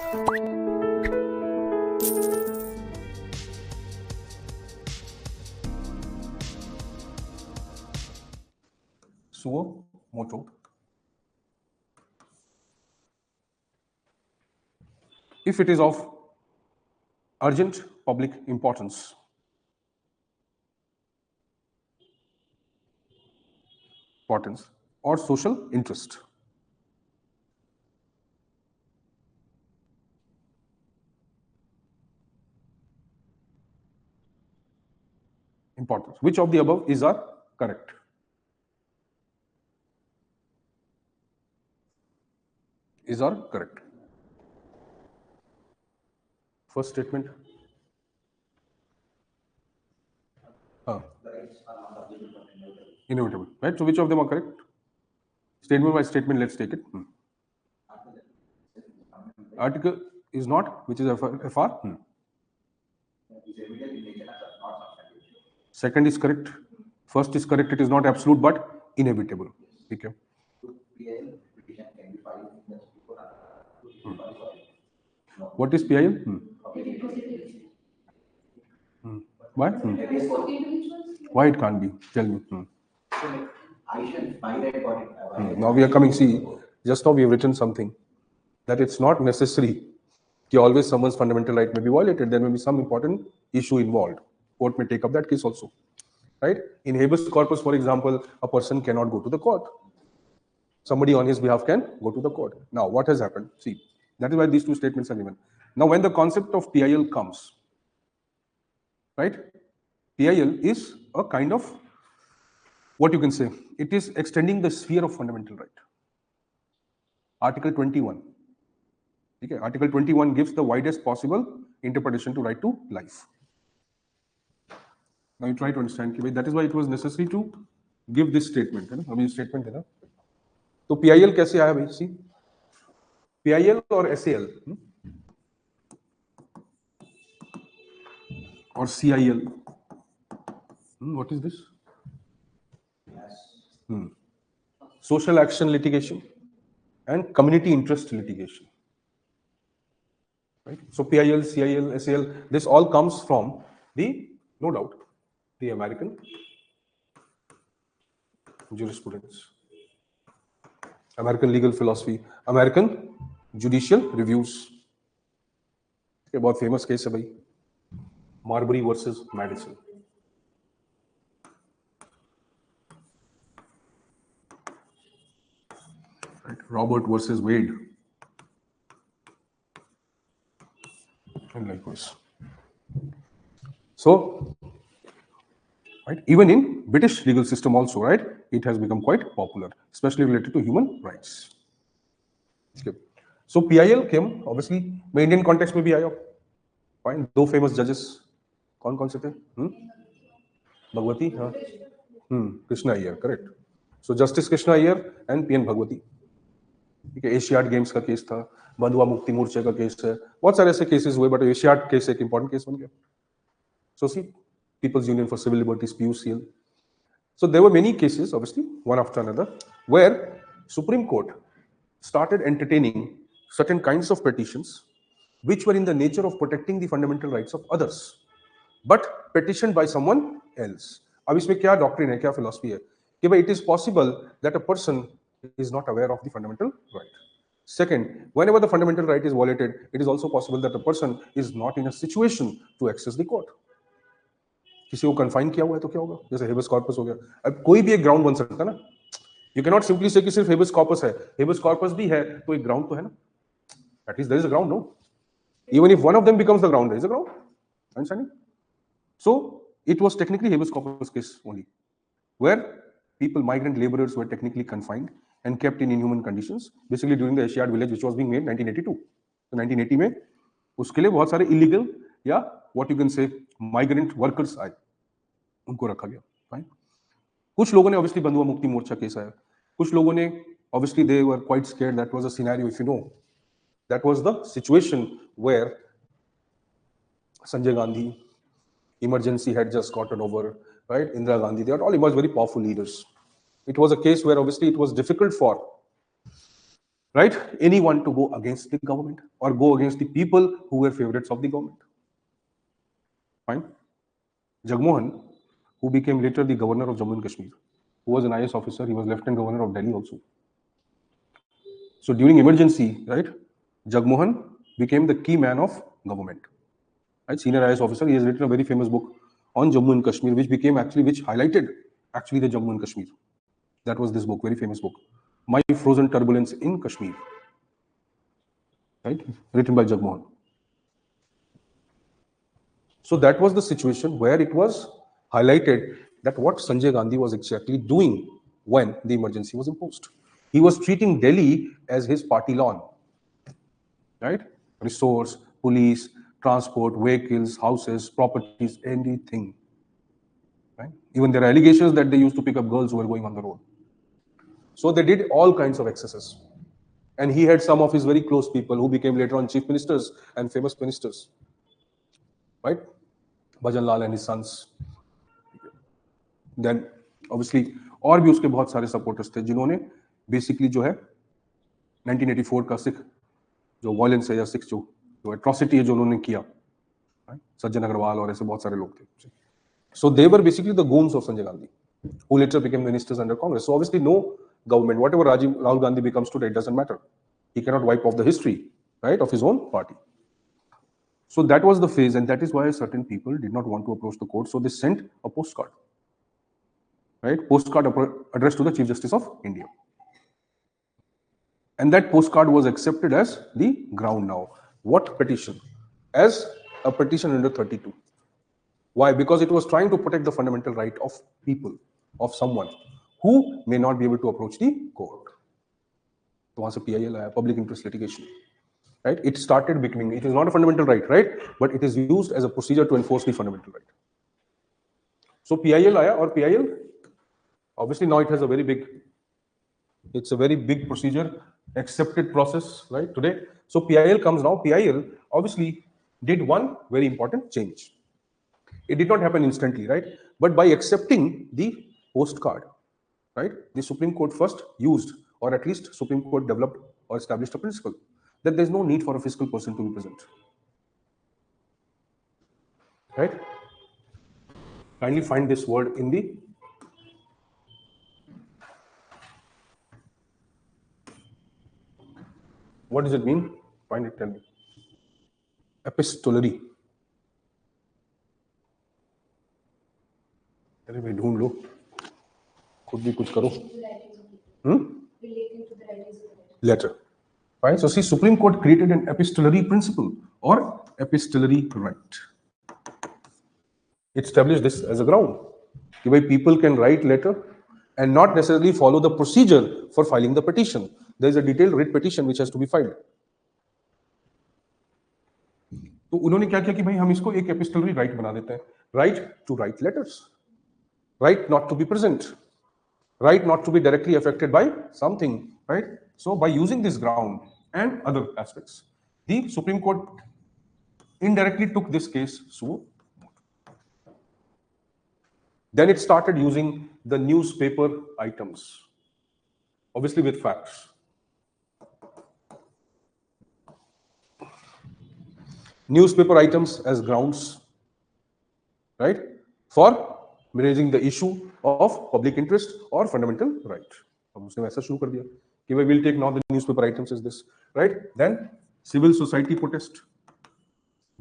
Suo moto. If it is of urgent public importance, or social interest. Importance. Which of the above is our correct? Is our correct? First statement. Inevitable, right? So which of them are correct? Statement by statement, let's take it. Article is not, which is FR. Second is correct. First is correct, it is not absolute but inevitable. Okay. What is PIL? Why? Why it can't be? Tell me. Now we are coming, see, just now we have written something that it's not necessary that always someone's fundamental right may be violated. There may be some important issue involved. Court may take up that case also. Right? In habeas corpus, for example, a person cannot go to the court. Somebody on his behalf can go to the court. Now, what has happened? See, that is why these two statements are given. Now, when the concept of PIL comes, right? PIL is a kind of, what you can say, it is extending the sphere of fundamental right. Article 21. Okay, Article 21 gives the widest possible interpretation to right to life. Now you try to understand, that is why it was necessary to give this statement. I mean, statement. So PIL कैसे आया भाई? See, PIL or SAL or CIL. What is this? Social action litigation and community interest litigation. Right? So PIL, CIL, SAL, this all comes from the, no doubt, the American jurisprudence, American legal philosophy, American judicial reviews. ये बहुत famous case है भाई, Marbury versus Madison. Right. Robert versus Wade. And likewise. So, right, even in British legal system also, right, it has become quite popular, especially related to human rights. Okay. So PIL came, obviously, मैं Indian context में भी आया. Fine. दो famous judges, कौन से थे? Bhagwati, हाँ. Krishna Iyer, correct. So Justice Krishna Iyer and PN Bhagwati. ठीक है, एशियाड गेम्स का केस था, बंधुआ मुक्ति मोर्चे का केस है, बहुत सारे ऐसे केसेस हुए, बट एशियाड केस एक इंपॉर्टेंट केस बन गया. So see, People's Union for Civil Liberties, PUCL. So there were many cases, obviously, one after another, where Supreme Court started entertaining certain kinds of petitions which were in the nature of protecting the fundamental rights of others, but petitioned by someone else. अब इसमें क्या doctrine है, क्या philosophy है कि भाई it is possible that a person is not aware of the fundamental right. Second, whenever the fundamental right is violated, it is also possible that a person is not in a situation to access the court. किसी को confine किया हुआ है तो क्या होगा, जैसे habeas corpus हो गया. अब कोई भी एक ग्राउंड बन सकता है ना. You can not simply say कि सिर्फ हेबस कॉर्पस है, हेबस कॉर्पस भी है तो एक ग्राउंड तो है ना. At least there is a ground, no. Even if one of them becomes the ground, there is a ground. Understanding? So it was technically habeas corpus case only, where people, migrant laborers, were technically confined and kept in inhuman conditions, basically during the Asiad village which was being made 1982. So 1980 में उसके लिए बहुत सारे illegal या what you can say migrant workers आए, उनको रखा गया. Fine. कुछ लोगों ने obviously बंधुआ मुक्ति मोर्चा केस आया, कुछ लोगों ने obviously they were quite scared. That was a scenario, if you know, that was the situation where Sanjay Gandhi emergency had just gotten over, right? Indira Gandhi, they had all emerged very powerful leaders. It was a case where obviously it was difficult for, right, anyone to go against the government or go against the people who were favorites of the government. Fine. Jagmohan, who became later the governor of Jammu and Kashmir, who was an IS officer, he was lieutenant governor of Delhi also. So during emergency, right, Jagmohan became the key man of government, right, senior IS officer. He has written a very famous book on Jammu and Kashmir, which highlighted actually the Jammu and Kashmir. That was this book, very famous book, My Frozen Turbulence in Kashmir, right, written by Jagmohan. So that was the situation where it was highlighted that what Sanjay Gandhi was exactly doing when the emergency was imposed. He was treating Delhi as his party lawn, right? Resource, police, transport, vehicles, houses, properties, anything. Right? Even there are allegations that they used to pick up girls who were going on the road. So they did all kinds of excesses. And he had some of his very close people who became later on chief ministers and famous ministers. Right? Bhajan Lal and his sons. Then obviously और भी उसके बहुत सारे supporters थे जिन्होंने basically जो है 1984 का सिख जो वायलेंस है या सिख जो एट्रोसिटी है जो उन्होंने किया, सज्जन अग्रवाल और ऐसे बहुत सारे लोग थे. So they were basically the goons of Sanjay Gandhi, who later became ministers under Congress. So obviously no government, whatever Rahul Gandhi becomes today, it doesn't matter. He cannot wipe off the history, right, of his own party. So that was the phase, and that is why certain people did not want to approach the court. So they sent a postcard, right, postcard addressed to the Chief Justice of India. And that postcard was accepted as the ground now. What petition? As a petition under 32. Why? Because it was trying to protect the fundamental right of people, of someone who may not be able to approach the court. So once a PIL, public interest litigation, right? It started becoming, it is not a fundamental right? But it is used as a procedure to enforce the fundamental right. So PIL or PIL, obviously now it has a very big, it's a very big procedure, accepted process, right, today. So PIL comes now. PIL obviously did one very important change. It did not happen instantly, right? But by accepting the postcard, right, the Supreme Court first used, or at least Supreme Court developed or established a principle that there is no need for a physical person to be present, right? Kindly find this word in the what does it mean? Find it, tell me. Epistolary. अरे भाई ढूंढ लो, खुद भी कुछ करो. Letter. Fine. So see, Supreme Court created an epistolary principle or epistolary right. It established this as a ground. People can write letter and not necessarily follow the procedure for filing the petition. There is a detailed writ petition which has to be filed. तो उन्होंने क्या किया कि भाई हम इसको एक epistolary right बना देते हैं. Right to write letters. Right not to be present. Right not to be directly affected by something, right? So by using this ground and other aspects, the Supreme Court indirectly took this case suo. Then it started using the newspaper items, obviously with facts. Newspaper items as grounds, right, for raising the issue of public interest or fundamental right. उसने वैसा शुरू कर दिया कि we will take now the newspaper items as this, right? Then civil society protest,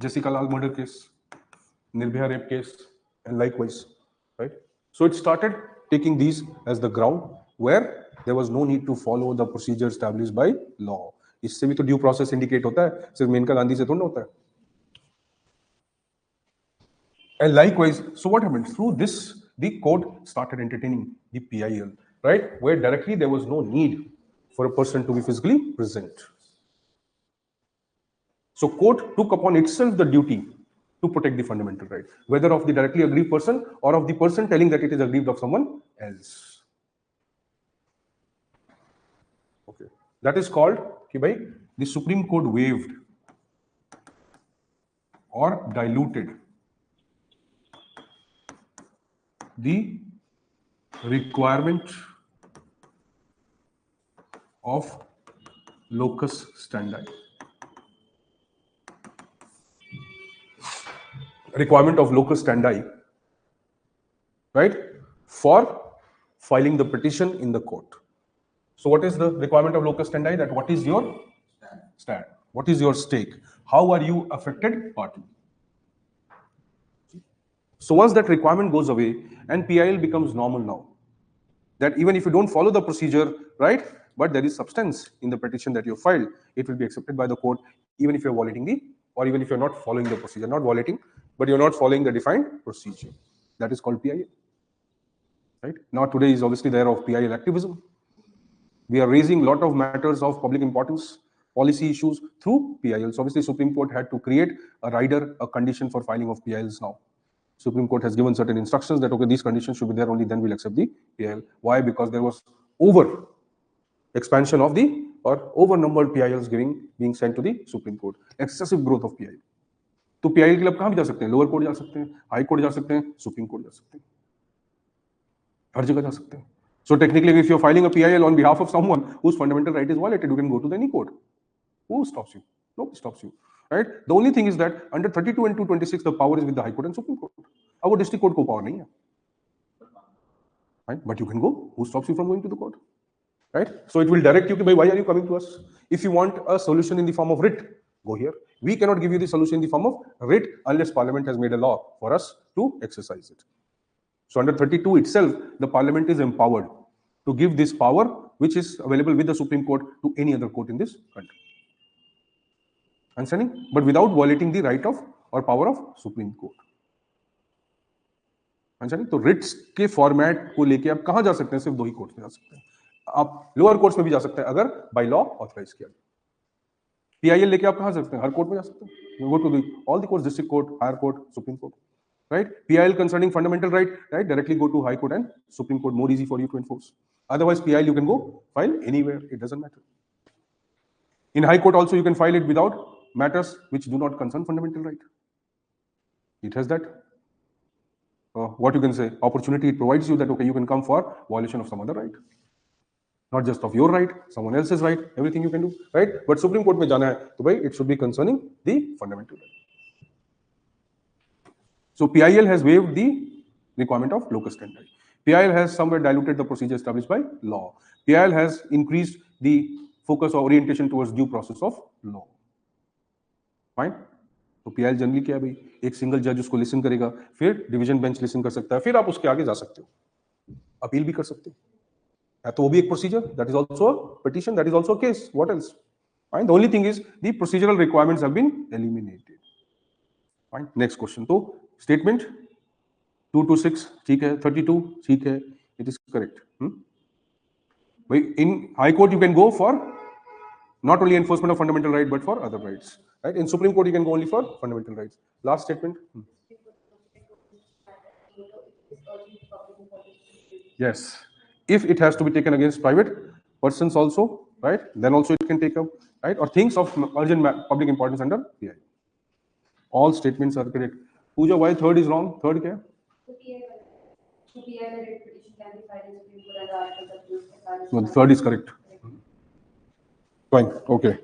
Jessica Lal murder case, Nirbhaya rape case, and likewise, right? So it started taking these as the ground where there was no need to follow the procedure established by law. इससे भी तो due process indicate होता है, सिर्फ मेनका गांधी से थोड़ा होता है. And likewise, so what happened? Through this, the court started entertaining the PIL, right? Where directly there was no need for a person to be physically present. So court took upon itself the duty to protect the fundamental right, whether of the directly aggrieved person or of the person telling that it is aggrieved of someone else. Okay, that is called कि भाई the Supreme Court waived or diluted the requirement of locus standi. Requirement of locus standi, right, for filing the petition in the court. So what is the requirement of locus standi? That what is your stand? What is your stake? How are you affected party? So once that requirement goes away and PIL becomes normal now, that even if you don't follow the procedure, right, but there is substance in the petition that you filed, it will be accepted by the court, even if you're violating the, or even if you're not following the procedure, not violating, but you're not following the defined procedure. That is called PIL. Right? Now today is obviously the era of PIL activism. We are raising a lot of matters of public importance, policy issues through PILs. Obviously, Supreme Court had to create a rider, a condition for filing of PILs now. Supreme Court has given certain instructions that, okay, these conditions should be there, only then we'll accept the PIL. Why? Because there was over expansion of the, or over numbered PILs being sent to the Supreme Court. Excessive growth of PIL. तो PIL के लिए आप कहाँ भी जा सकते हैं? Lower court जा सकते हैं, हाई कोर्ट जा सकते हैं, सुप्रीम कोर्ट जा सकते हैं, हर जगह जा सकते हैं. So technically, if you're filing a PIL on behalf of someone whose fundamental right is violated, you can go to any court. Who stops you? Nobody stops you. Right? The only thing is that under 32 and 226, the power is with the High Court and Supreme Court. Our district court को power नहीं है. Right? But you can go. Who stops you from going to the court? Right? So it will direct you. Why are you coming to us? If you want a solution in the form of writ, go here. We cannot give you the solution in the form of writ unless Parliament has made a law for us to exercise it. So under 32 itself, the Parliament is empowered to give this power, which is available with the Supreme Court, to any other court in this country. Understanding? But without violating the right of or power of Supreme Court. Understanding? तो Ritz के format को लेके आप कहां जा सकते हैं? सिर्फ दो ही कोर्ट्स में जा सकते हैं. आप लोअर कोर्ट्स में भी जा सकते हैं अगर बाय लॉ ऑथराइज किया. PIL लेके आप कहां जा सकते हैं? हर कोर्ट में जा सकते हैं. You go to all the courts, district court, higher court, Supreme Court. Right? PIL concerning fundamental right, right? Directly go to High Court and Supreme Court. More easy for you to enforce. Otherwise, PIL you can go file anywhere. It doesn't matter. In High Court also, you can file it without matters which do not concern fundamental right. It has that. What you can say, opportunity. It provides you that, okay, you can come for violation of some other right. Not just of your right, someone else's right, everything you can do, right? But Supreme Court में जाना है, तो भाई it should be concerning the fundamental right. So PIL has waived the requirement of locus standi. PIL has somewhere diluted the procedure established by law. PIL has increased the focus or orientation towards due process of law. Fine? तो PIL generally क्या है भाई? एक single जज उसको listen करेगा, फिर division bench listen कर सकता है, फिर आप उसके आगे जा सकते हो, अपील भी कर सकते हो. तो वो भी एक procedure, that is also a petition, that is also a case. What else? Fine. The only thing is the procedural requirements have been eliminated. Fine. Next question. तो स्टेटमेंट 226 ठीक है, 32 ठीक है, इट इज करेक्ट. भाई in high court you can go for not only enforcement of fundamental right but for other rights, right? In Supreme Court you can go only for fundamental rights. Last statement. Yes, if it has to be taken against private persons also, right, then also it can take up, right, or things of urgent public importance under PI. All statements are correct. Pooja, why third is wrong? Third kya? No, the third is correct. Fine. Okay.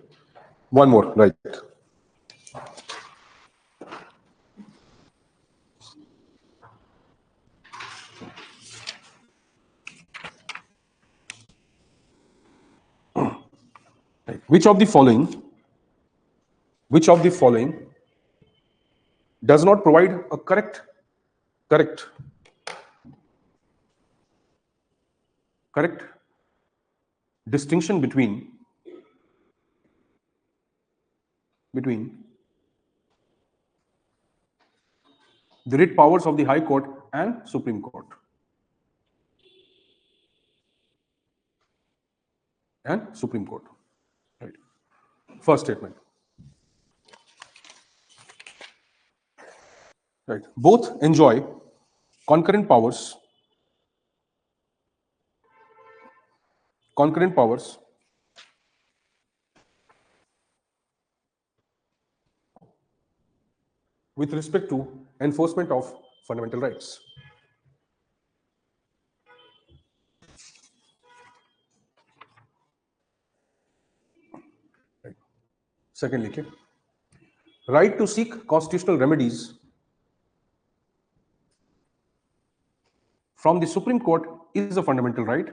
One more, right. Which of the following does not provide a correct distinction between the writ powers of the High Court and Supreme Court? Right. First statement. Right. Both enjoy concurrent powers with respect to enforcement of fundamental rights. Second लिखिए, right to seek constitutional remedies from the Supreme Court is a fundamental right,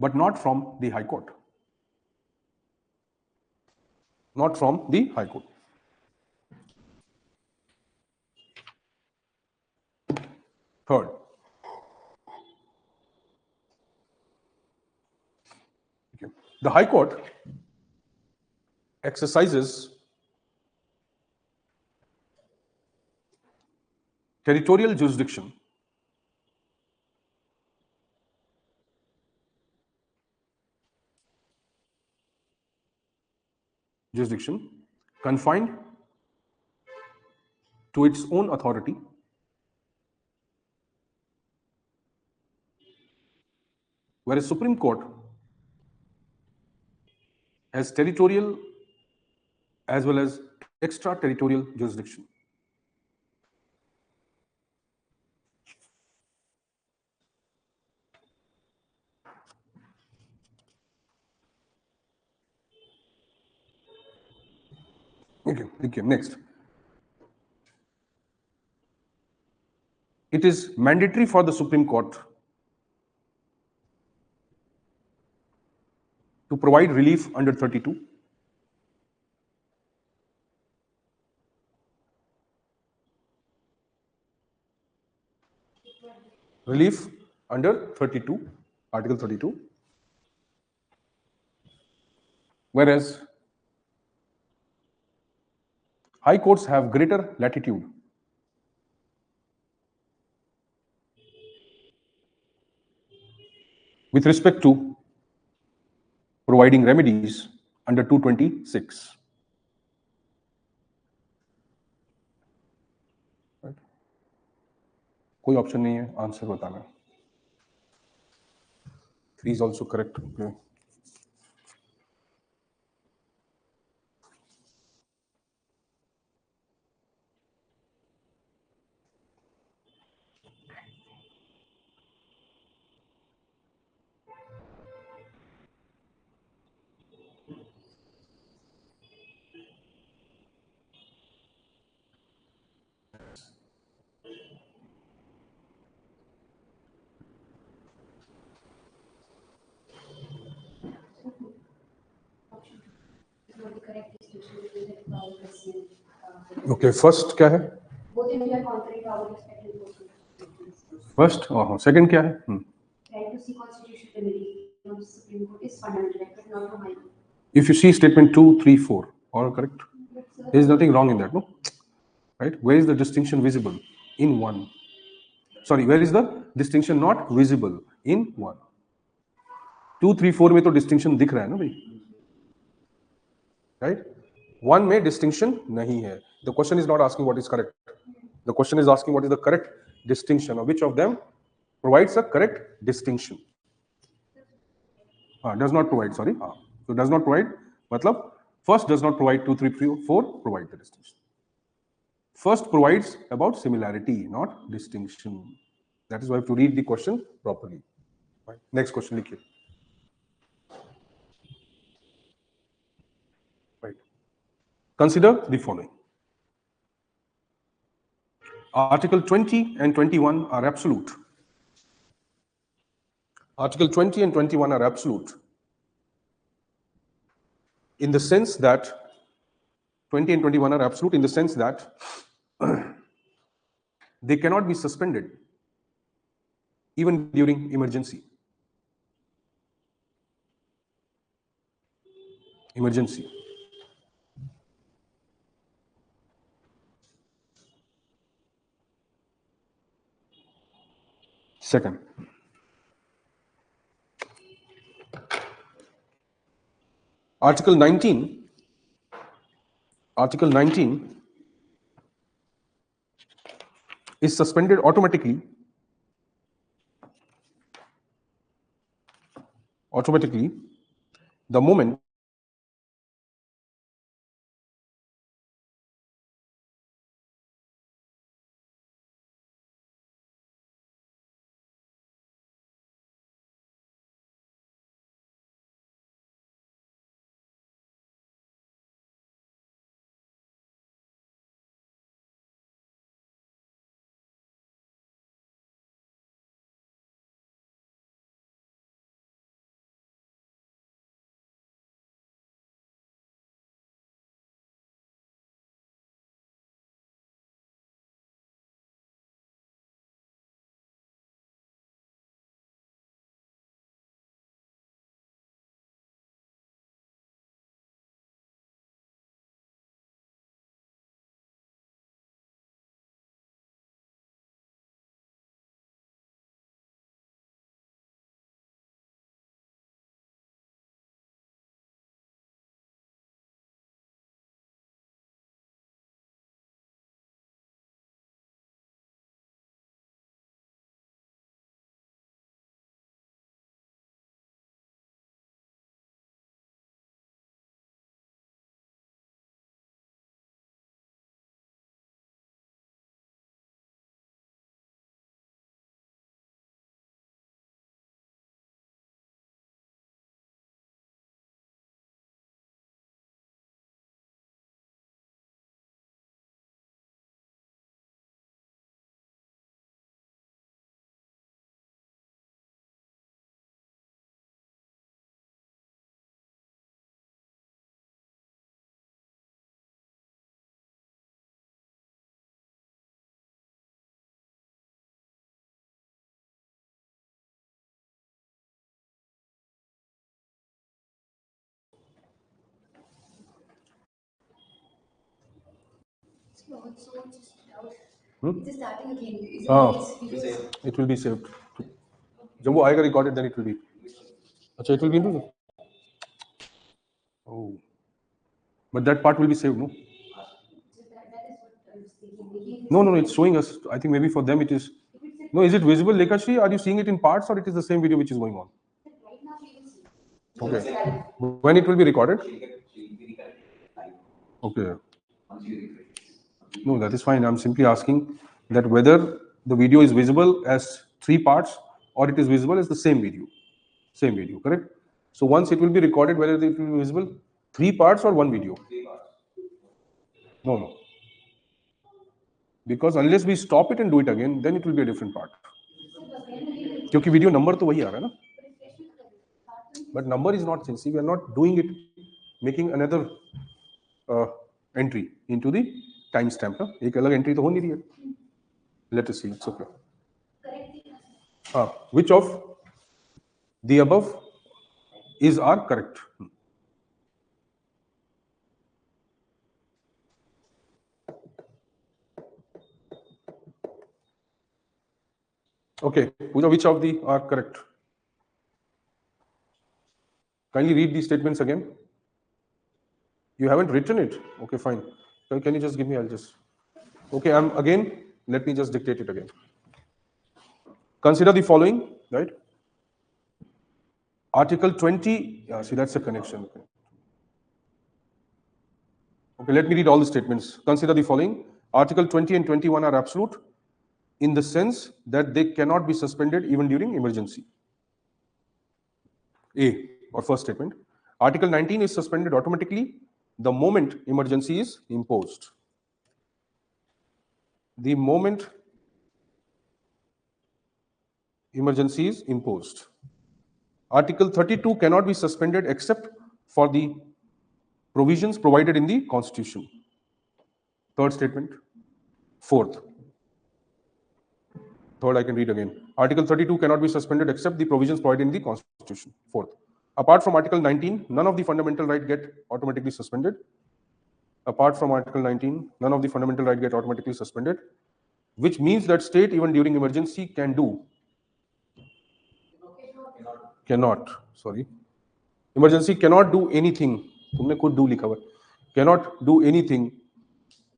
but not from the High Court. Not from the High Court. Third, okay, the High Court exercises territorial jurisdiction confined to its own authority, whereas Supreme Court has territorial as well as extraterritorial jurisdiction. Okay, next. It is mandatory for the Supreme Court to provide relief under 32, relief under 32, Article 32, whereas high courts have greater latitude with respect to providing remedies under 226. Right? कोई option नहीं है, answer बताना. 3 is also correct. Okay. Okay, first क्या है? First, second क्या है? If you see statement 2, 3, 4, all correct. There is nothing wrong in that, no? Right? Where is the distinction visible? In one. Sorry, where is the distinction not visible? In one. 2, 3, 4 में तो distinction दिख रहा है ना भाई? Right? One में distinction नहीं है. The question is not asking what is correct. The question is asking what is the correct distinction, or which of them provides a correct distinction. Does not provide, sorry. So does not provide, matlab, first does not provide, 2, 3, 4 provide the distinction. First provides about similarity, not distinction. That is why I have to read the question properly. Right. Next question, likhiye. Right. Consider the following. Article 20 and 21 are absolute. Article 20 and 21 are absolute in the sense that 20 and 21 are absolute in the sense that they cannot be suspended even during emergency. Emergency. Second, Article 19 is suspended automatically the moment It will be saved. जब वो आएगा recorded, then it will be. अच्छा, it will be into. Oh, but that part will be saved, no? No, it's showing us. I think maybe for them it is. No, is it visible, Lekashri? Are you seeing it in parts, or it is the same video which is going on? Okay. When it will be recorded? Okay. No, that is fine. I'm simply asking that whether the video is visible as 3 parts or it is visible as the same video. Same video, correct? So once it will be recorded, whether it will be visible 3 parts or 1 video? No. Because unless we stop it and do it again, then it will be a different part. क्योंकि video number तो वही आ रहा है ना? But number is not changed. See, we are not doing it, making another entry into the timestamp. एक अलग entry तो हो नहीं रही है. Let us see. It's okay. Which of the above is are correct? Okay, Pooja, which of the are correct? Kindly read these statements again. You haven't written it. Okay, fine. So can you just give me? I'll just. Okay, let me just dictate it again. Consider the following, right? Article 20. Yeah, see, that's a connection. Okay, let me read all the statements. Consider the following. Article 20 and 21 are absolute in the sense that they cannot be suspended even during emergency. A, or first statement. Article 19 is suspended automatically the moment emergency is imposed. The moment emergency is imposed. Article 32 cannot be suspended except for the provisions provided in the Constitution. Third statement. Fourth, I can read again. Article 32 cannot be suspended except the provisions provided in the Constitution. Fourth, apart from Article 19, none of the fundamental rights get automatically suspended. Apart from Article 19, none of the fundamental rights get automatically suspended, which means that state, even during emergency, emergency cannot do anything. तुमने खुद do लिखा हुआ. Cannot do anything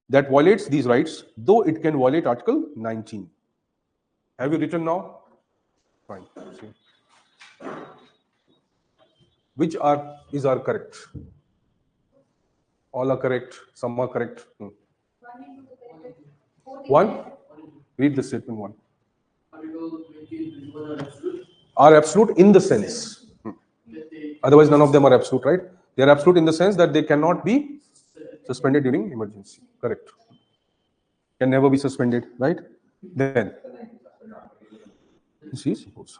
that violates these rights, though it can violate Article 19. Have you written now? Fine. See. Which is correct? All are correct. Some are correct. One. Read the statement 1. Are absolute in the sense. Otherwise, none of them are absolute, right? They are absolute in the sense that they cannot be suspended during emergency. Correct. Can never be suspended, right? Then.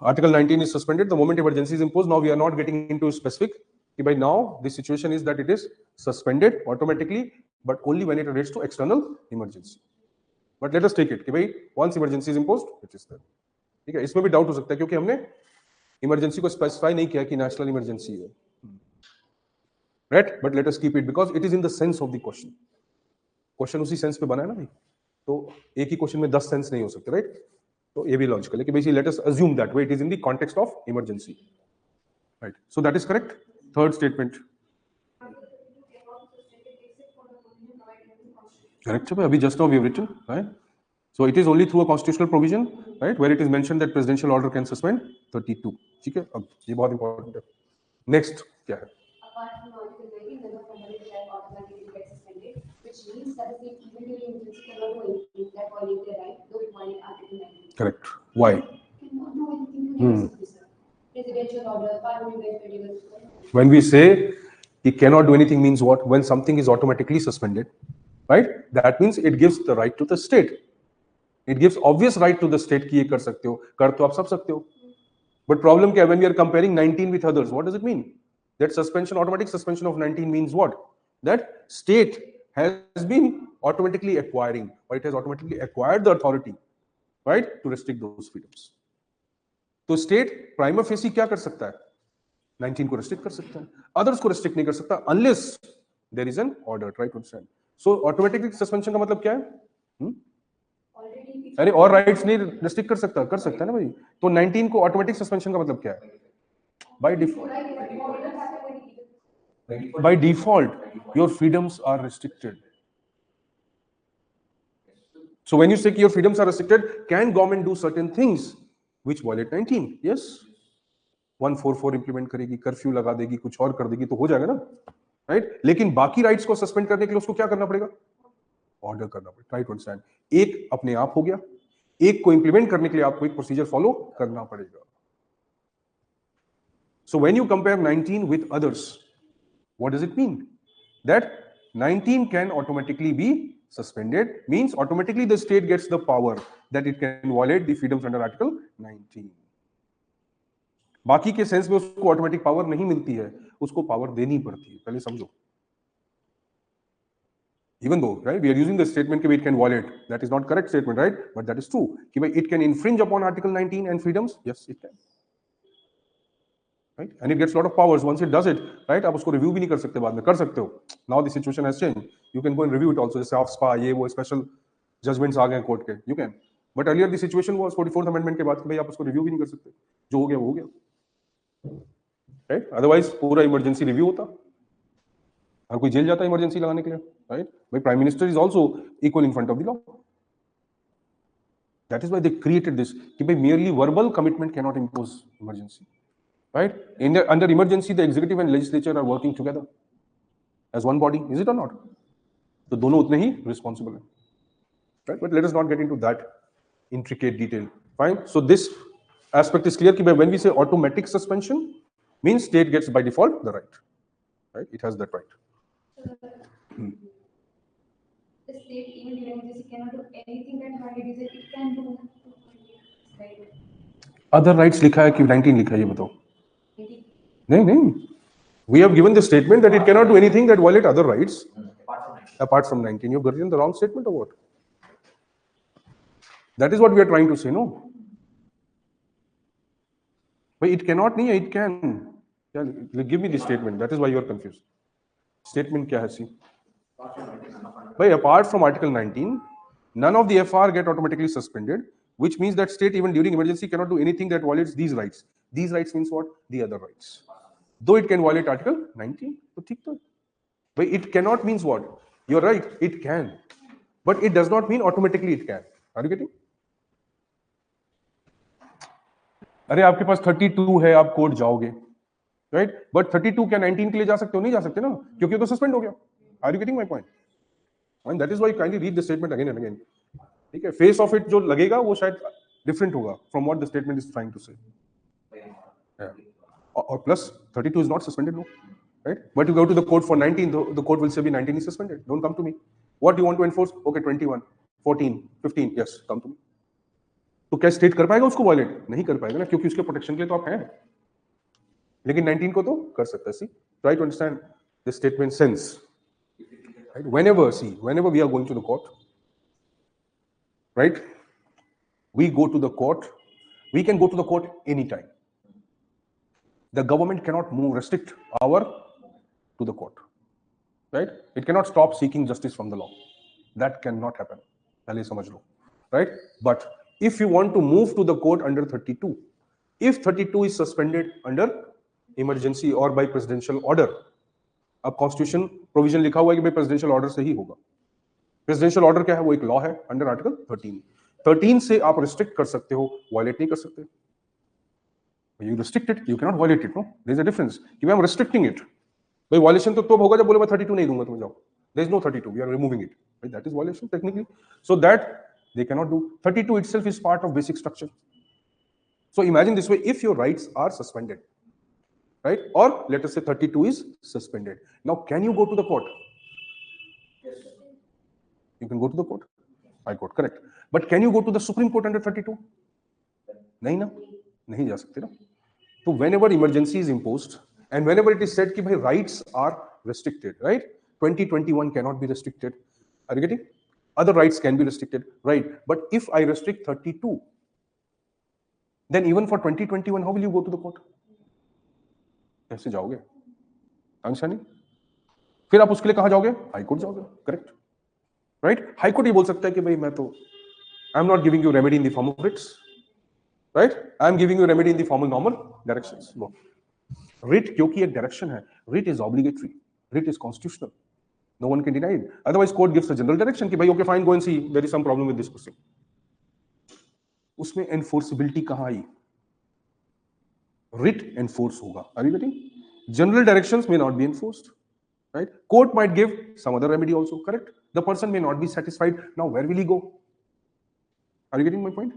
Article 19 is suspended the moment emergency is imposed. Now we are not getting into specific. By now, the situation is that it is suspended automatically, but only when it relates to external emergency. But let us take it. Once emergency is imposed, it is there. ठीक है, इसमें भी doubt हो सकता है क्योंकि हमने emergency को स्पेसिफाई नहीं किया कि नेशनल इमरजेंसी है, right? But let us keep it because it is in the sense of the question. Question उसी सेंस पे बना है ना भाई, तो एक ही क्वेश्चन में 10 सेंस नहीं हो सकते, राइट? तो ये भी लॉजिकल है कि basically let us assume that way it is in the context of emergency, right? So that is correct. Third statement correct है. अभी just now we have written, right? So it is only through a constitutional provision, right, where it is mentioned that presidential order can suspend 32. ठीक है, अब ये बहुत important है. Next क्या है? Apart from Article 20, the fundamental right automatically gets suspended, which means that the state even during emergency cannot do anything that violate their right, though it violate Article 19. Correct. Why? Cannot do anything. Presidential order, parliament. When we say he cannot do anything means what? When something is automatically suspended, right? That means it gives the right to the state. It gives obvious right to the state कि ये कर सकते हो, कर तो आप सब सकते हो. But problem क्या है? When we are comparing 19 with others, what does it mean? That suspension, automatic suspension of 19 means what? That state has been automatically acquiring, or it has automatically acquired the authority, right, to restrict those freedoms. तो state prima facie क्या कर सकता है? 19 को restrict कर सकता है. Others को restrict नहीं कर सकता unless there is an order. Try to understand. So automatic suspension का मतलब क्या है? अरे और राइट्स नहीं रिस्ट्रिक्ट कर सकता है ना भाई। तो 19 को ऑटोमेटिक सस्पेंशन का मतलब क्या है? By default your freedoms are restricted. So when you say your freedoms are restricted, can government do certain things which violate 19? Yes. 144 implement करेगी, कर्फ्यू लगा देगी, कुछ और कर देगी, तो हो जाएगा ना, राइट? लेकिन बाकी राइट्स को सस्पेंड करने के लिए उसको क्या करना पड़ेगा? ऑर्डर करना पड़ेगा. Try to understand. एक अपने आप हो गया, एक को इंप्लीमेंट करने के लिए आपको एक प्रोसीजर फॉलो करना पड़ेगा. So when you compare 19 with others, what does it mean? That 19 can automatically be suspended, means automatically the state gets the power that it can violate the freedoms under Article 19. बाकी के sense में उसको automatic power नहीं मिलती है, उसको power देनी पड़ती है. पहले समझो. Even though, right, we are using the statement कि it can violate, that is not correct statement, right? But that is true कि भाई it can infringe upon Article 19 and freedoms. Yes, it can. Right? And it gets a lot of powers once it does it, right? आप उसको review भी नहीं कर सकते, बाद में कर सकते हो. Now the situation has changed. You can go and review it also. जैसे ऑफ स्पा ये वो स्पेशल जजमेंट्स आ गए कोर्ट के, you can. But earlier the situation was 44th amendment के बाद कि भाई आप उसको रिव्यू भी नहीं कर सकते, जो हो गया वो हो गया. Right? Otherwise पूरा इमरजेंसी रिव्यू होता, हर कोई जेल जाता है इमरजेंसी लगाने के लिए, right? भाई prime minister is also equal in front of the law. That is why they created this कि भाई merely verbal commitment cannot impose emergency. Right? Under emergency, the executive and legislature are working together as one body. Is it or not? तो दोनों उतने ही responsible हैं. Right? But let us not get into that intricate detail. Fine. So this aspect is clear कि when we say automatic suspension, means state gets by default the right. Right? It has that right. The state even during this cannot do anything that violates it. It can do. Right? Other rights लिखा है कि 19 लिखा है, ये बताओ. नहीं. We have given the statement that it cannot do anything that violate other rights apart from 19. You've written the wrong statement or what? That is what we are trying to say, no? But it cannot नहीं है, it can. Give me the statement. That is why you are confused. Statement क्या है सी? But apart from Article 19, none of the FR get automatically suspended, which means that state even during emergency cannot do anything that violates these rights. These rights means what? The other rights. Though it can violate Article 19, तो ठीक तो. But it cannot means what? You're right, it can. But it does not mean automatically it can. Are you getting? अरे आपके पास 32 है, आप court जाओगे, right? But 32 क्या 19 के लिए जा सकते हो? नहीं जा सकते ना, क्योंकि तो सस्पेंड हो गया. Are you getting my point? And that is why you kindly read the statement again and again. ठीक है, face of it जो लगेगा वो शायद different होगा from what the statement is trying to say. Yeah. Or plus 32 is not suspended, no, right? But you go to the court for 19, the court will say 19 is suspended. Don't come to me. What do you want to enforce? Okay, 21, 14, 15, yes, come to me. तो क्या state कर पाएगा उसको violet? नहीं कर पाएगा ना, क्योंकि उसके प्रोटेक्शन के लिए तो आप हैं. लेकिन 19 को तो कर सकता है. सी, try to understand the statement sense. Right? Whenever we are going to the court, right? We go to the court. We can go to the court anytime. The government cannot restrict our to the court, right? It cannot stop seeking justice from the law. That cannot happen. पहले समझ लो, right? But if you want to move to the court under 32, if 32 is suspended under emergency or by presidential order, अब constitution provision लिखा हुआ है कि भाई presidential order से ही होगा. प्रेसिडेंशियल ऑर्डर क्या है? वो एक लॉ है अंडर आर्टिकल 13. 13 से आप रिस्ट्रिक्ट कर सकते हो, वायलेट नहीं कर सकते. You restrict it, you cannot violate it, no? There is a difference. कि I'm restricting it. भाई violation तो तब होगा जब बोले मैं 32 नहीं दूंगा तुम्हें, जाओ. There is no 32. We are removing it. Right? That is violation technically. So that they cannot do. 32 itself is part of basic structure. So imagine this way: if your rights are suspended, right? Or let us say 32 is suspended. Now, can you go to the court? Yes. You can go to the court. High court, correct. But can you go to the Supreme Court under 32? नहीं ना, नहीं जा सकते ना. So whenever emergency is imposed and whenever it is said कि भाई rights are restricted, right? 2021 cannot be restricted. Are you getting? Other rights can be restricted, right? But if I restrict 32, then even for 2021, how will you go to the court? कैसे जाओगे? अंशा नहीं? फिर आप उसके लिए कहाँ जाओगे? हाई कोर्ट जाओगे, करेक्ट? राइट? हाई कोर्ट ये बोल सकता है कि भाई मैं तो I am not giving you remedy in the form of writs, right? I am giving you remedy in the form of normal directions. Writ क्योंकि एक डायरेक्शन है, writ is obligatory, writ is constitutional, no one can deny it. Otherwise court gives a general direction कि भाई okay fine, go and see there is some problem with this person. उसमें enforceability कहाँ आई? Writ enforce होगा. Are you getting? General directions may not be enforced, right? Court might give some other remedy also, correct? The person may not be satisfied. Now where will he go? Are you getting my point?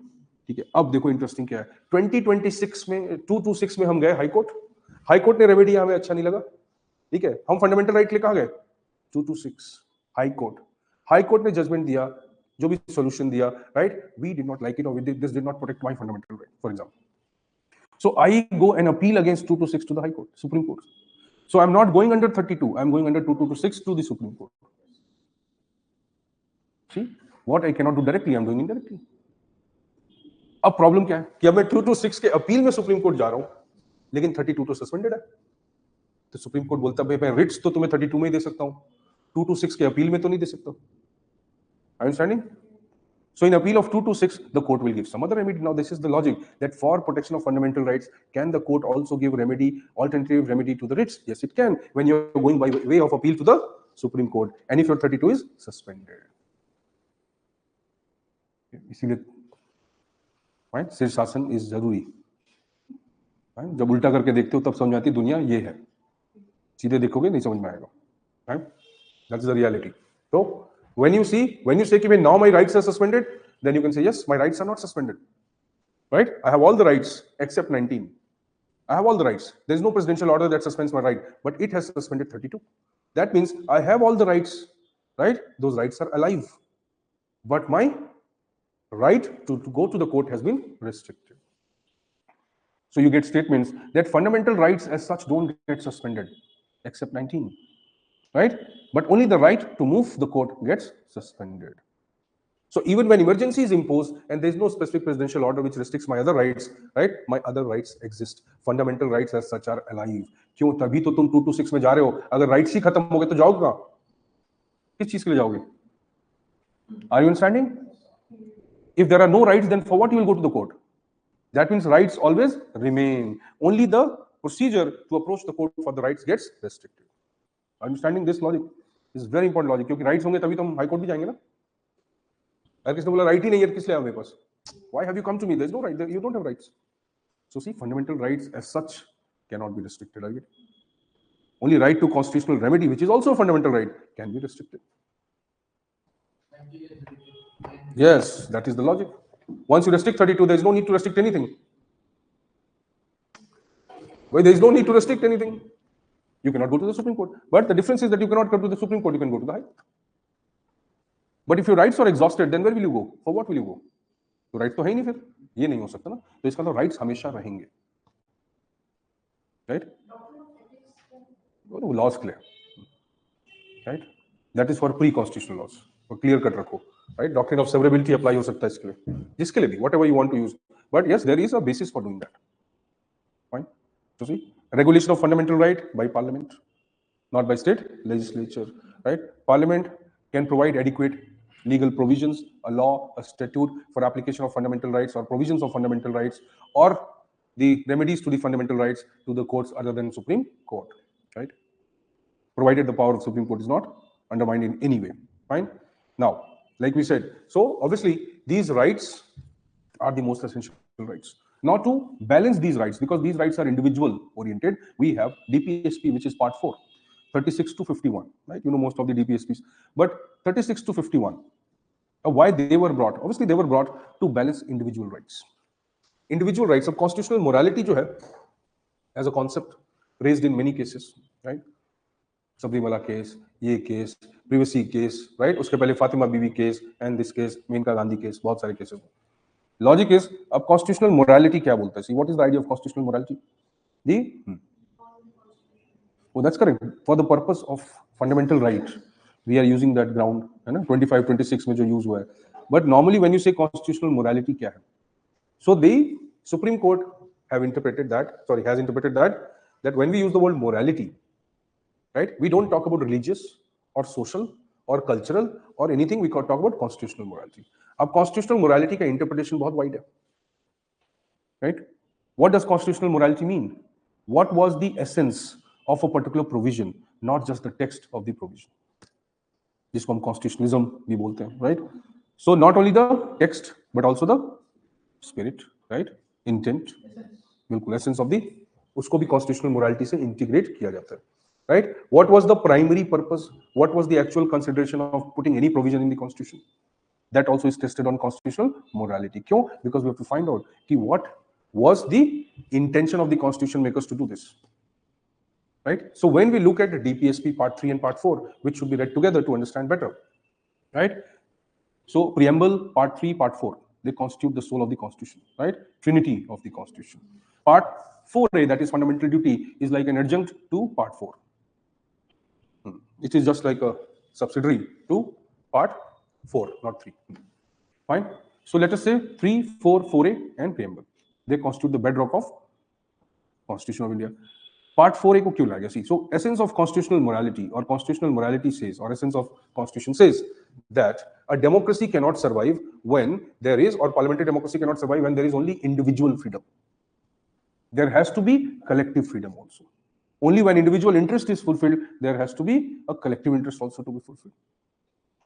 ठीक है, अब देखो interesting क्या है, 2026 में 226 में हम गए हाई कोर्ट, हाई कोर्ट ने रेमेडी हमें अच्छा नहीं लगा, ठीक है, हम फंडामेंटल राइट ले कहाँ गए? 226 हाई कोर्ट, हाई कोर्ट ने जजमेंट दिया, जो भी सॉल्यूशन दिया, right? We did not like it और this did not protect my fundamental right, for example. So I go and appeal against 226 to the High Court, Supreme Court. So I'm not going under 32, I'm going under 2226 to the Supreme Court. See, what I cannot do directly, I'm doing indirectly. अब problem क्या है कि अब मैं 226 के appeal में supreme court जा रहा हूं, लेकिन 32 तो सस्पेंडेड है. तो सुप्रीम कोर्ट बोलता है मैं रिट्स तो तुम्हें 32 में ही दे सकता हूं, 226 के अपील में तो नहीं दे सकता. Understanding? So in appeal of 226, the court will give some other remedy. Now this is the logic that for protection of fundamental rights, can the court also give remedy, alternative remedy to the writs? Yes, it can, when you're going by way of appeal to the Supreme Court, and if your 32 is suspended. इसीलिए right, सिर शासन is जरूरी. right? जब उल्टा करके देखते हो तब समझ में आती दुनिया ये है, सीधे देखोगे नहीं समझ में आएगा. right? That's the reality. So when you say कि now my rights are suspended, then you can say yes, my rights are not suspended, right? I have all the rights except 19. I have all the rights. There is no presidential order that suspends my right, but it has suspended 32. That means I have all the rights, right? Those rights are alive, but my right to go to the court has been restricted. So you get statements that fundamental rights as such don't get suspended except 19. Right? But only the right to move the court gets suspended. So even when emergency is imposed and there is no specific presidential order which restricts my other rights, right? My other rights exist. Fundamental rights as such are alive. क्यों? तभी तो तुम 226 में जा रहे हो. अगर rights ही खत्म हो गए तो जाओगे कहाँ? किस चीज के लिए जाओगे? Are you understanding? If there are no rights, then for what you will go to the court? That means rights always remain. Only the procedure to approach the court for the rights gets restricted. Understanding this logic is very important logic, क्योंकि rights होंगे तभी तो हम high court भी जाएंगे ना. अगर किसने बोला राइट ही नहीं है किस लिए आए मेरे पास? Why have you come to me? There is no right. You don't have rights. So see, fundamental rights as such cannot be restricted. Right? Only right to constitutional remedy, which is also a fundamental right, can be restricted. Yes, that is the logic. Once you restrict 32, there is no need to restrict anything. Well, there is no need to restrict anything. You cannot go to the Supreme Court. But the difference is that you cannot come to the Supreme Court, you can go to the High Court. But if your rights are exhausted, then where will you go? For what will you go? तो right तो है ही नहीं, फिर ये नहीं हो सकता ना. तो इसका तो राइट्स हमेशा रहेंगे. राइट? लॉज के लिए, right? That is for pre constitutional laws. और क्लियर कट रखो, right? Doctrine of severability apply हो सकता है इसके लिए, जिसके लिए भी, whatever you want to use. But yes, there is a basis for doing that. Fine. So see, regulation of fundamental right by parliament, not by state legislature, right? Parliament can provide adequate legal provisions, a law, a statute for application of fundamental rights or provisions of fundamental rights, or the remedies to the fundamental rights to the courts other than Supreme Court, right? Provided the power of Supreme Court is not undermined in any way. Fine. Now, like we said, so obviously these rights are the most essential rights. Now to balance these rights, because these rights are individual oriented, we have DPSP, which is part 4, 36 to 51, right? You know most of the DPSPs, but 36 to 51, why they were brought? Obviously they were brought to balance individual rights. Individual rights of constitutional morality जो है, as a concept raised in many cases, right? Sabarimala case, ये case, privacy case, right? उसके पहले Fatima Beevi case, and this case, Maneka Gandhi case, बहुत सारे cases. Logic is, अब constitutional morality क्या बोलता है? See, what is the idea of constitutional morality? Oh, that's correct. For the purpose of fundamental right, we are using that ground, है ना? 25, 26 में जो use हुआ है. But normally when you say constitutional morality क्या है? So the Supreme Court has interpreted that when we use the word morality, right, we don't talk about religious or social or cultural or anything, we can talk about constitutional morality. अब constitutional morality का interpretation बहुत wide है, right? What does constitutional morality mean? What was the essence of a particular provision, not just the text of the provision, जिसको हम constitutionalism भी बोलते हैं, right? So not only the text but also the spirit, right? Intent, बिल्कुल essence of the, उसको भी constitutional morality से integrate किया जाता है, right? What was the primary purpose? What was the actual consideration of putting any provision in the constitution? That also is tested on constitutional morality. क्यों? Because we have to find out कि what was the intention of the constitution makers to do this, right? So when we look at the DPSP part 3 and part 4, which should be read together to understand better, right? So preamble, part 3, part 4, they constitute the soul of the constitution, right? Trinity of the constitution. Part 4a, that is fundamental duty, is like an adjunct to part 4. It is just like a subsidiary to part 4, not 3. Fine. So let us say 3, 4, 4a and preamble. They constitute the bedrock of Constitution of India. Part 4a को क्यों लाया गया? See, so essence of constitutional morality, or constitutional morality says, or essence of constitution says that a democracy cannot survive when there is, or parliamentary democracy cannot survive when there is only individual freedom. There has to be collective freedom also. Only when individual interest is fulfilled, there has to be a collective interest also to be fulfilled.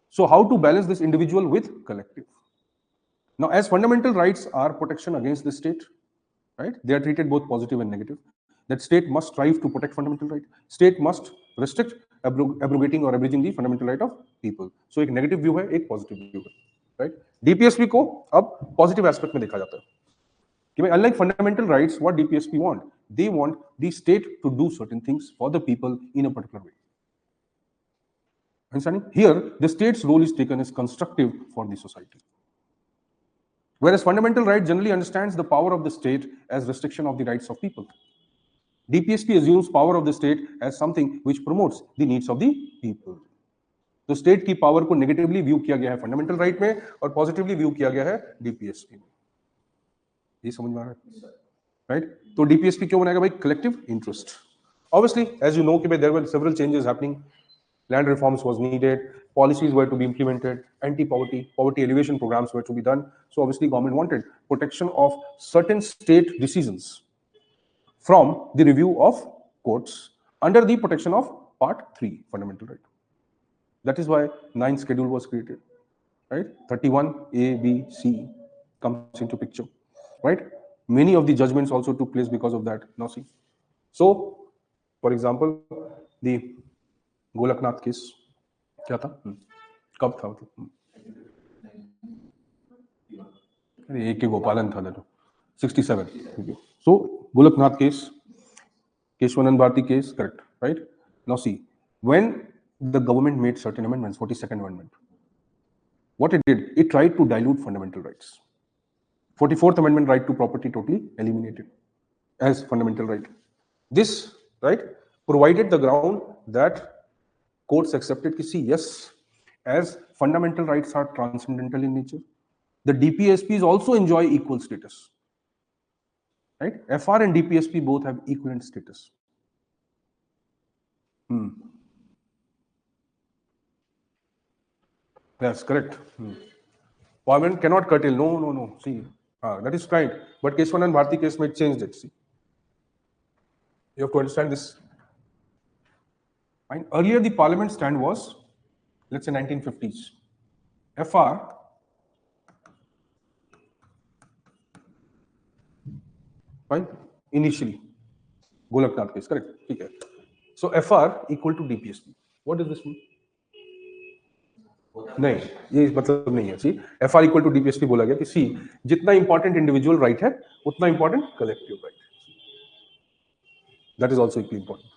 So how to balance this individual with collective? Now, as fundamental rights are protection against the state, right? They are treated both positive and negative. That state must strive to protect fundamental right. State must restrict abrogating or abridging the fundamental right of people. So एक negative view है, एक positive view है, right? DPSP को अब positive aspect में देखा जाता है कि भाई unlike fundamental rights, what DPSP want? They want the state to do certain things for the people in a particular way. Understanding? Here, the state's role is taken as constructive for the society. Whereas fundamental right generally understands the power of the state as restriction of the rights of people. DPSP assumes power of the state as something which promotes the needs of the people. तो state की power को negatively view किया गया है fundamental right में और positively view किया गया है डीपीएसपी में. ये समझ में आ रहा है, राइट? तो डीपीएसपी क्यों बनाया गया भाई? Collective interest. Obviously, as you know, there were several changes happening. Land reforms was needed. Policies were to be implemented. Anti-poverty, poverty alleviation programs were to be done. So obviously, government wanted protection of certain state decisions from the review of courts under the protection of Part 3, fundamental right. That is why 9th schedule was created, right? 31 A, B, C comes into picture, right? Many of the judgments also took place because of that. Now see. So, for example, the Golaknath case क्या था? कब था? अरे एक के गोपालन था ना, 67. So Golaknath case, Kesavananda Bharati case, correct, right? Now see, when the government made certain amendments, 42nd Amendment, what it did, it tried to dilute fundamental rights. 44th Amendment, right to property, totally eliminated as fundamental right. This, right, provided the ground that courts accepted कि see, yes, as fundamental rights are transcendental in nature, the DPSPs also enjoy equal status, right? FR and DPSP both have equivalent status. Yes, correct. Parliament cannot curtail. No. See, that is right. But Keshwanan Bharti case may change it. See, you have to understand this. Fine. Earlier, the Parliament stand was, let's say, 1950s. FR fine. Initially, Golaknath case, correct? Okay. So FR equal to DPSP. What does this mean? नहीं, ये मतलब नहीं है. सी FR equal to DPSP बोला गया कि सी जितना important individual right है उतना इंपॉर्टेंट कलेक्टिव राइट है. That is also equally important.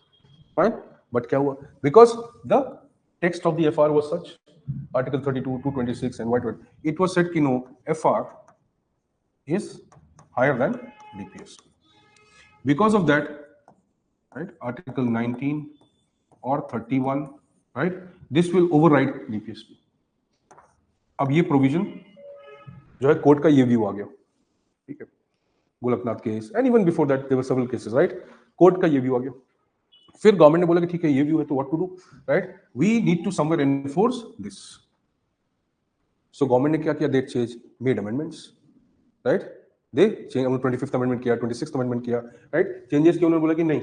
Fine. But क्या हुआ? Because the text of the FR was such, article 32, 226 and what it was said कि no, FR is higher than DPSP. Because of that, right, article 19 और 31, right, this will override DPSP. अब ये provision जो है court का ये view आ गया, ठीक है, Golaknath case and even before that there were several cases, right? Court का ये व्यू आ गया फिर गवर्नमेंट ने बोला कि ठीक है ये व्यू है तो what to do, right, we need to somewhere enforce this. So government ने क्या किया, they change made amendments, right, they change, 25th amendment किया, 26th अमेंडमेंट किया, राइट. चेंजेस किया, उन्होंने बोला कि नहीं,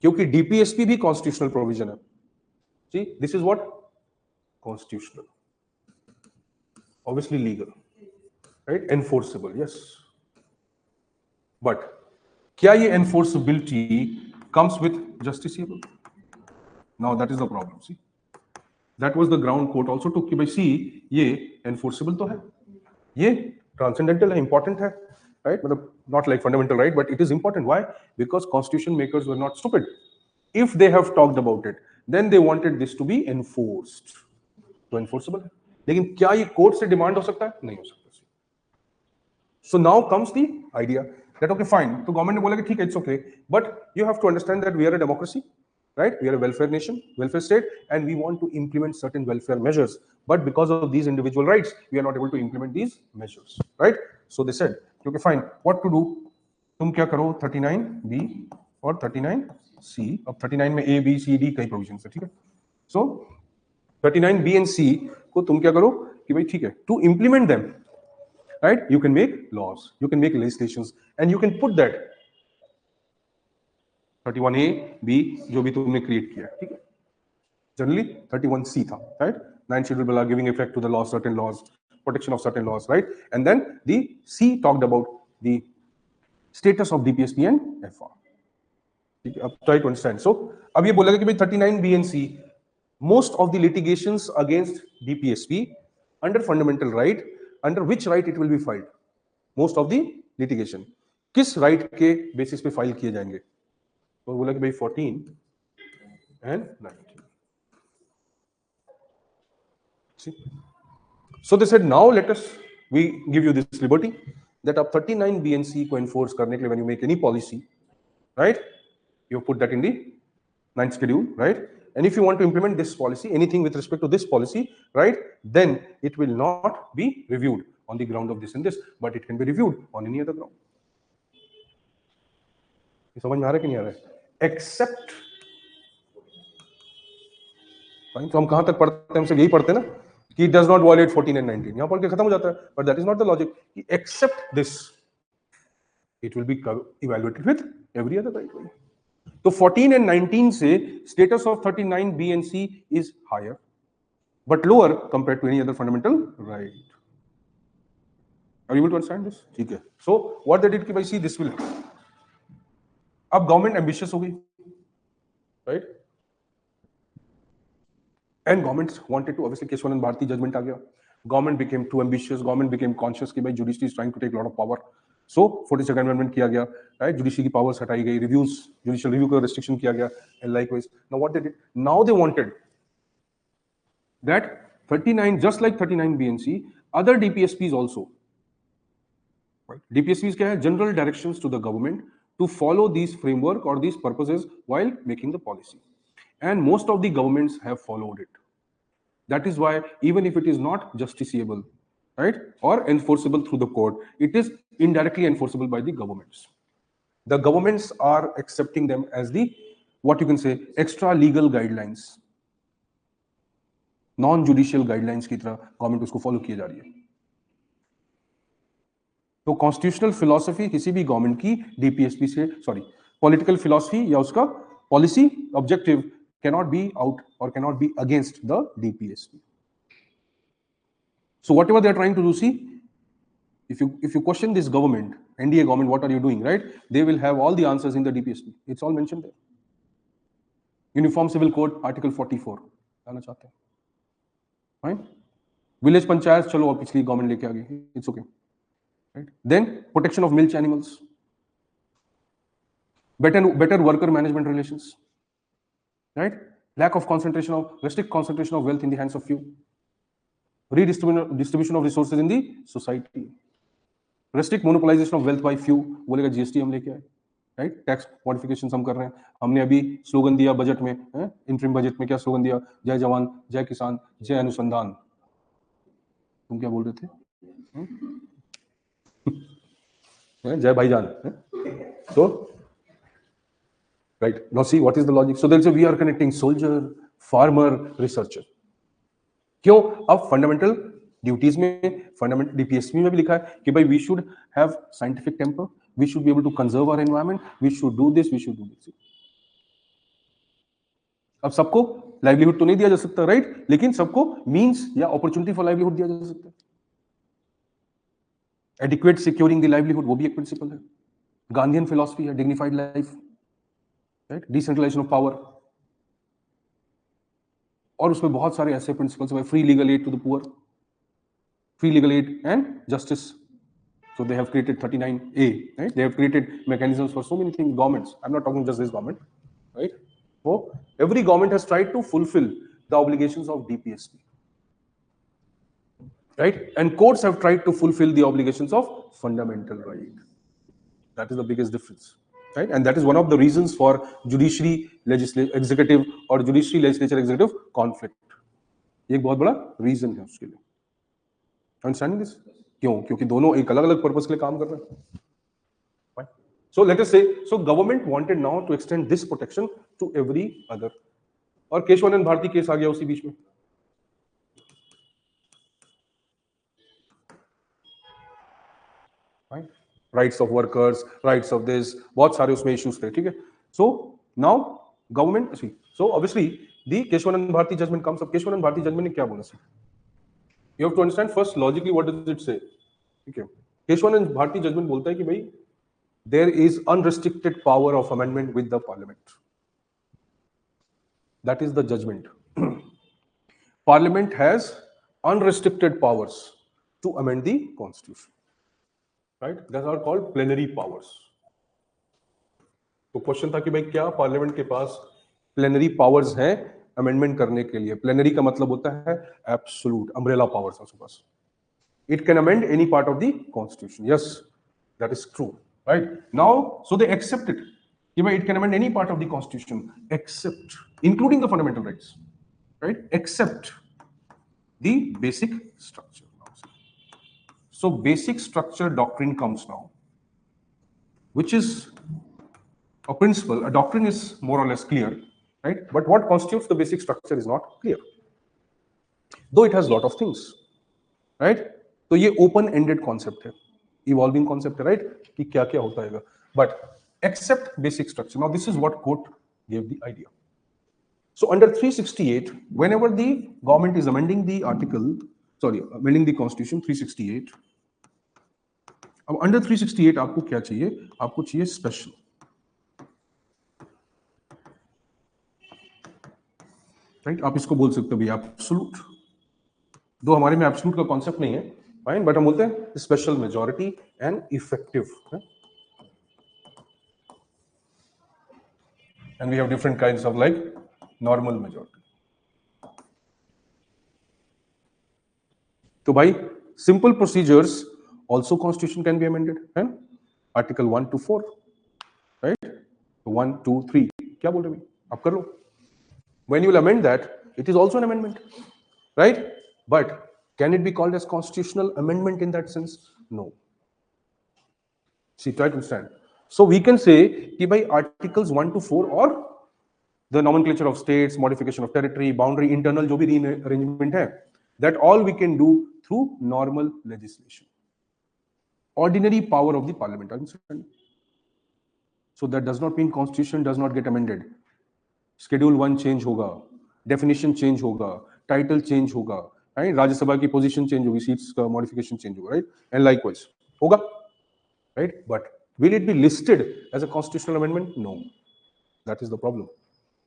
क्योंकि डीपीएसपी भी कॉन्स्टिट्यूशनल प्रोविजन है. See, this is what? Constitutional. Obviously legal. Right? Enforceable, yes. But क्या ये enforceability comes with justiciable? Now that is the problem. See, that was the ground court also took कि भाई see ये enforceable तो है, ये transcendental है, important है, right? मतलब not like fundamental right, but it is important. Why? Because constitution makers were not stupid. If they have talked about it, then they wanted this to be enforced. तो enforceable है, लेकिन क्या ये court से demand हो सकता है? नहीं हो सकता. So now comes the idea that okay fine, तो गवर्नमेंट ने बोला कि ठीक है, it's okay, but you have to understand that we are a democracy, right? We are a welfare nation, welfare state, and we want to implement certain welfare measures, but because of these individual rights we are not able to implement these measures, right? So they said okay fine, what to do? तुम क्या करो, 39B और 39C. अब 39 में A B C D कई provision है, ठीक है. So 39B and C को तुम क्या करो कि भाई ठीक है, to implement them, right, you can make laws, you can make legislations, and you can put that 31A B जो भी तुमने क्रिएट किया, ठीक है. जनरली 31C था, right, 9th schedule bill giving effect to the laws, certain laws, protection of certain laws, right, and then the C talked about the status of DPSP and FR. ठीक है, अब try to understand. So अब ये बोलेगा कि भाई 39B and C, most of the litigations against DPSP under fundamental right, under which right it will be filed? Most of the litigation किस right के basis पे फाइल किए जाएंगे? तो बोला कि भाई 14 and 19. See? So they said now let us, we give you this liberty that अब 39B and C को enforce करने के लिए when you make any policy, right, you put that in the 9th schedule, right, and if you want to implement this policy, anything with respect to this policy, right, then it will not be reviewed on the ground of this and this, but it can be reviewed on any other ground. समझ में आ रहा है कि नहीं आ रहा है? Except, तो हम कहां तक पढ़ते हैं, हमसे यही पढ़ते हैं ना कि it does not violate 14 and 19, यहां पढ़ के खत्म हो जाता है, but that is not the logic. Except this, it will be evaluated with every other right. तो 14 and 19 से status of 39B and C is higher, but lower compared to any other fundamental right. Are you able to understand this? ठीक है. So what they did कि भाई see this will, अब government ambitious हो गई, right? And governments wanted to, obviously Kesavanand Bharati judgment आ गया, government became too ambitious, government became conscious कि भाई judiciary is trying to take a lot of power, so 42nd amendment किया गया, right, judiciary की powers हटाई गई, reviews, judicial review का restriction किया गया, and likewise now what they did, now they wanted that 39, just like 39B and C, other DPSPs also, right? DPSPs क्या है, general directions to the government to follow these framework or these purposes while making the policy, and most of the governments have followed it. That is why even if it is not justiciable, right, or enforceable through the court, it is indirectly enforceable by the governments. The governments are accepting them as the, what you can say, extra legal guidelines, non judicial guidelines की तरह government उसको follow किए जा रही है. तो constitutional philosophy किसी भी गवर्नमेंट की डीपीएसपी से, सॉरी, पॉलिटिकल फिलॉसफी या उसका policy objective cannot be out or cannot be against the DPSP. So whatever they are trying to do, see, if you question this government, NDA government, what are you doing, right? They will have all the answers in the DPSP. It's all mentioned there. Uniform Civil Code, Article 44. लाना चाहते हैं, fine. Village panchayat, चलो अब पिछली government लेके आ गई, it's okay, right? Then protection of milch animals, better worker management relations, right? Lack of concentration of, restrict concentration of wealth in the hands of few, redistribution of resources in the society, restrict monopolization of wealth by few. बोलेगा GST हम लेके आए, right, tax modification हम कर रहे हैं. हमने अभी स्लोगन दिया बजट में, इंटरिम बजट में क्या स्लोगन दिया, जय जवान जय किसान जय अनुसंधान. तुम क्या बोल रहे थे? जय भाईजान. तो right? Now see what is the logic. So they'll say we are connecting soldier, farmer, researcher. क्यों? अब फंडामेंटल ड्यूटीज में, फंडामेंटल डीपीएसपी में भी लिखा है कि भाई we should have scientific temper, we should be able to conserve our environment, we should do this, we should do this. अब सबको लाइवलीहुड तो नहीं दिया जा सकता, राइट? लेकिन सबको मींस या अपॉर्चुनिटी फॉर लाइवलीहुड दिया जा सकता है. एडिक्वेट सिक्योरिंग द लाइवलीहुड, वो भी एक प्रिंसिपल है. गांधीयन फिलॉसफी है, dignified life, right? Decentralization of power. और उसमें बहुत सारे ऐसे प्रिंसिपल्स हैं, free legal aid to the poor, free legal aid and justice. So they have created 39A, right? They have created mechanisms for so many things. Governments, I'm not talking just this government, right? So every government has tried to fulfill the obligations of DPSP, right? And courts have tried to fulfill the obligations of fundamental right. That is the biggest difference, right? And that is one of the reasons for judiciary executive or judiciary legislature executive conflict. ये एक बहुत बड़ा reason है उसके लिए. Understanding this? क्यों? क्योंकि दोनों एक अलग अलग पर्पस के लिए काम कर रहे हैं. So let us say, so government wanted now to extend this protection to every other. और केशवानंद भारती केस आ गया उसी बीच में. Rights of workers, rights of this, बहुत सारे उसमें issues थे, ठीक है? So now government, see, so obviously the Keshavananda Bharti judgment comes up. Keshavananda Bharti judgment ने क्या बोला? You have to understand first logically what does it say. Okay. Kesavananda Bharati judgement बोलता है कि भाई there is unrestricted power of amendment with the parliament. That is the judgment. Parliament has unrestricted powers to amend the constitution, right? Those are called plenary powers. तो question था कि भाई क्या parliament के पास प्लेनरी पावर्स हैं amendment करने के लिए? प्लेनरी का मतलब होता है एब्सोल्यूट, अम्ब्रेला पावर्स है उसके पास. It can amend any part of the constitution. Yes, that is true, right? Now, so they accept it. It can amend any part of the constitution except, including the fundamental rights, right? Except the basic structure. So basic structure doctrine comes now, which is a principle. A doctrine is more or less clear, right? But what constitutes the basic structure is not clear, though it has a lot of things, right? तो ये open ended concept है, evolving concept है, right? कि क्या क्या होता है, but except basic structure. Now this is what court gave the idea. So under 368 whenever the government is amending the article, sorry amending the constitution 368. अब under 368 आपको क्या चाहिए? आपको चाहिए स्पेशल, राइट? आप इसको बोल सकते हो भैया एब्सोल्यूट, दो हमारे में एब्सोल्यूट का कॉन्सेप्ट नहीं है, फाइन, बट हम बोलते हैं special majority and effective. And we have different kinds of like normal majority. तो भाई simple procedures also constitution can be amended, है आर्टिकल 1 to 4, राइट? 1 2 3 क्या बोल रहे भाई, आप कर लो. When you will amend that, it is also an amendment, right? But can it be called as constitutional amendment in that sense? No. See, try to understand. So we can say कि by articles 1 to 4 or the nomenclature of states, modification of territory, boundary, internal जो भी rearrangement है, that all we can do through normal legislation, ordinary power of the parliament. Understand? So that does not mean constitution does not get amended. Schedule 1 change होगा, definition change होगा, title change होगा, right? Rajya Sabha की position change होगी, seats का modification change होगा, right? And likewise होगा, right? But will it be listed as a constitutional amendment? No, that is the problem.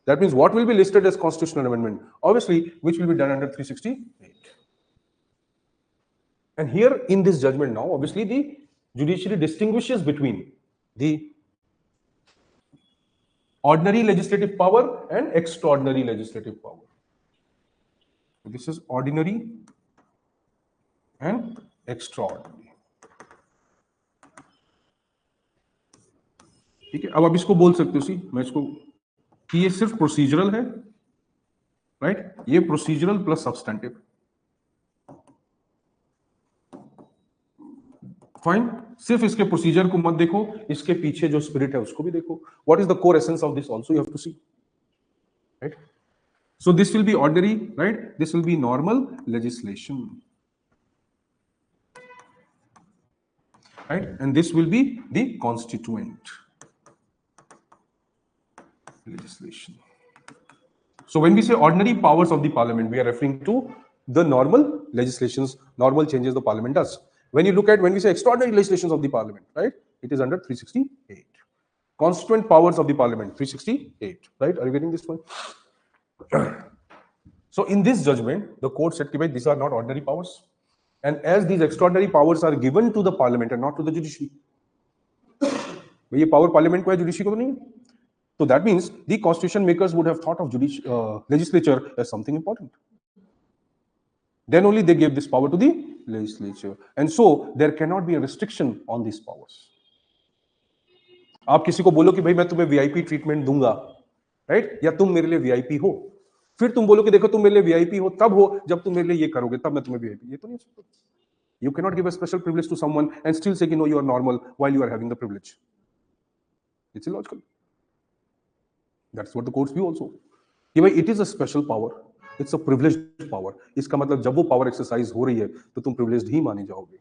That means what will be listed as constitutional amendment, obviously which will be done under 368. And here in this judgement now obviously the judiciary distinguishes between the ordinary legislative power and extraordinary legislative power. This is ordinary and extraordinary. ठीक है, अब आप इसको बोल सकते हो, सी मैं इसको कि ये सिर्फ प्रोसीजरल है, राइट? ये प्रोसीजरल प्लस सब्सटेंटिव, फाइन. सिर्फ इसके प्रोसीजर को मत देखो, इसके पीछे जो स्पिरिट है उसको भी देखो. What is the core essence of this also you have to see, right? So this will be ordinary, right? This will be normal legislation, right? And this will be the constituent legislation. So when we say ordinary powers of the parliament, we are referring to the normal legislations, normal changes the parliament does. When you look at, when we say extraordinary legislations of the parliament, right? It is under 368. Constituent powers of the parliament, 368, right? Are you getting this point? So in this judgment, the court said that these are not ordinary powers. And as these extraordinary powers are given to the parliament and not to the judiciary. ये power parliament को है, judiciary को तो नहीं. So that means the constitution makers would have thought of legislature as something important. Then only they gave this power to the legislature. And so there cannot be a restriction on these powers. आप किसी को बोलो कि भाई मैं तुम्हें VIP treatment दूंगा, right? या तुम मेरे लिए VIP हो. फिर तुम बोलो कि देखो तुम मेरे लिए VIP हो तब हो जब तुम मेरे लिए ये करोगे तब मैं तुम्हें VIP. ये तो नहीं हो सकता. You cannot give a special privilege to someone and still say no, you are normal while you are having the privilege. It's illogical. That's what the courts view also. कि भाई it is a special power, it's a privileged power. इसका मतलब जब वो power exercise हो रही है तो तुम privileged ही माने जाओगे.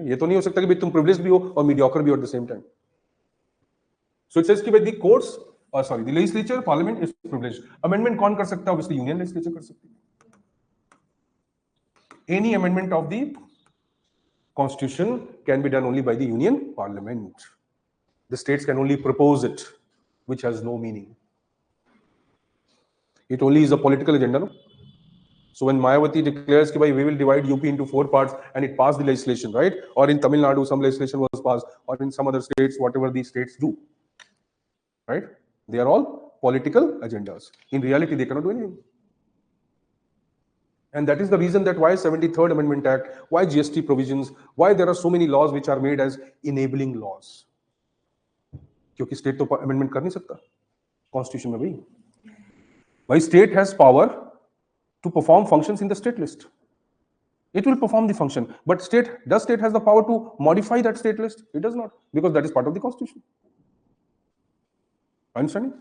ये तो नहीं हो सकता कि भाई तुम privileged भी हो और mediocre भी हो at the same time. So it says कि भाई the courts, the legislature, parliament is privileged. Amendment कौन कर सकता है? Obviously union legislature कर सकती है. Any amendment of the constitution can be done only by the union parliament. The states can only propose it, which has no meaning. It only is a political agenda, no? So when Mayawati declares that we will divide UP into 4 parts and it passed the legislation, right? Or in Tamil Nadu, some legislation was passed, or in some other states, whatever these states do, right? They are all political agendas. In reality, they cannot do anything. And that is the reason that why 73rd Amendment Act, why GST provisions, why there are so many laws which are made as enabling laws. क्योंकि state तो amendment कर नहीं सकता constitution में. भाई state has power to perform functions in the state list. It will perform the function, but state has the power to modify that state list? It does not, because that is part of the constitution. Understanding?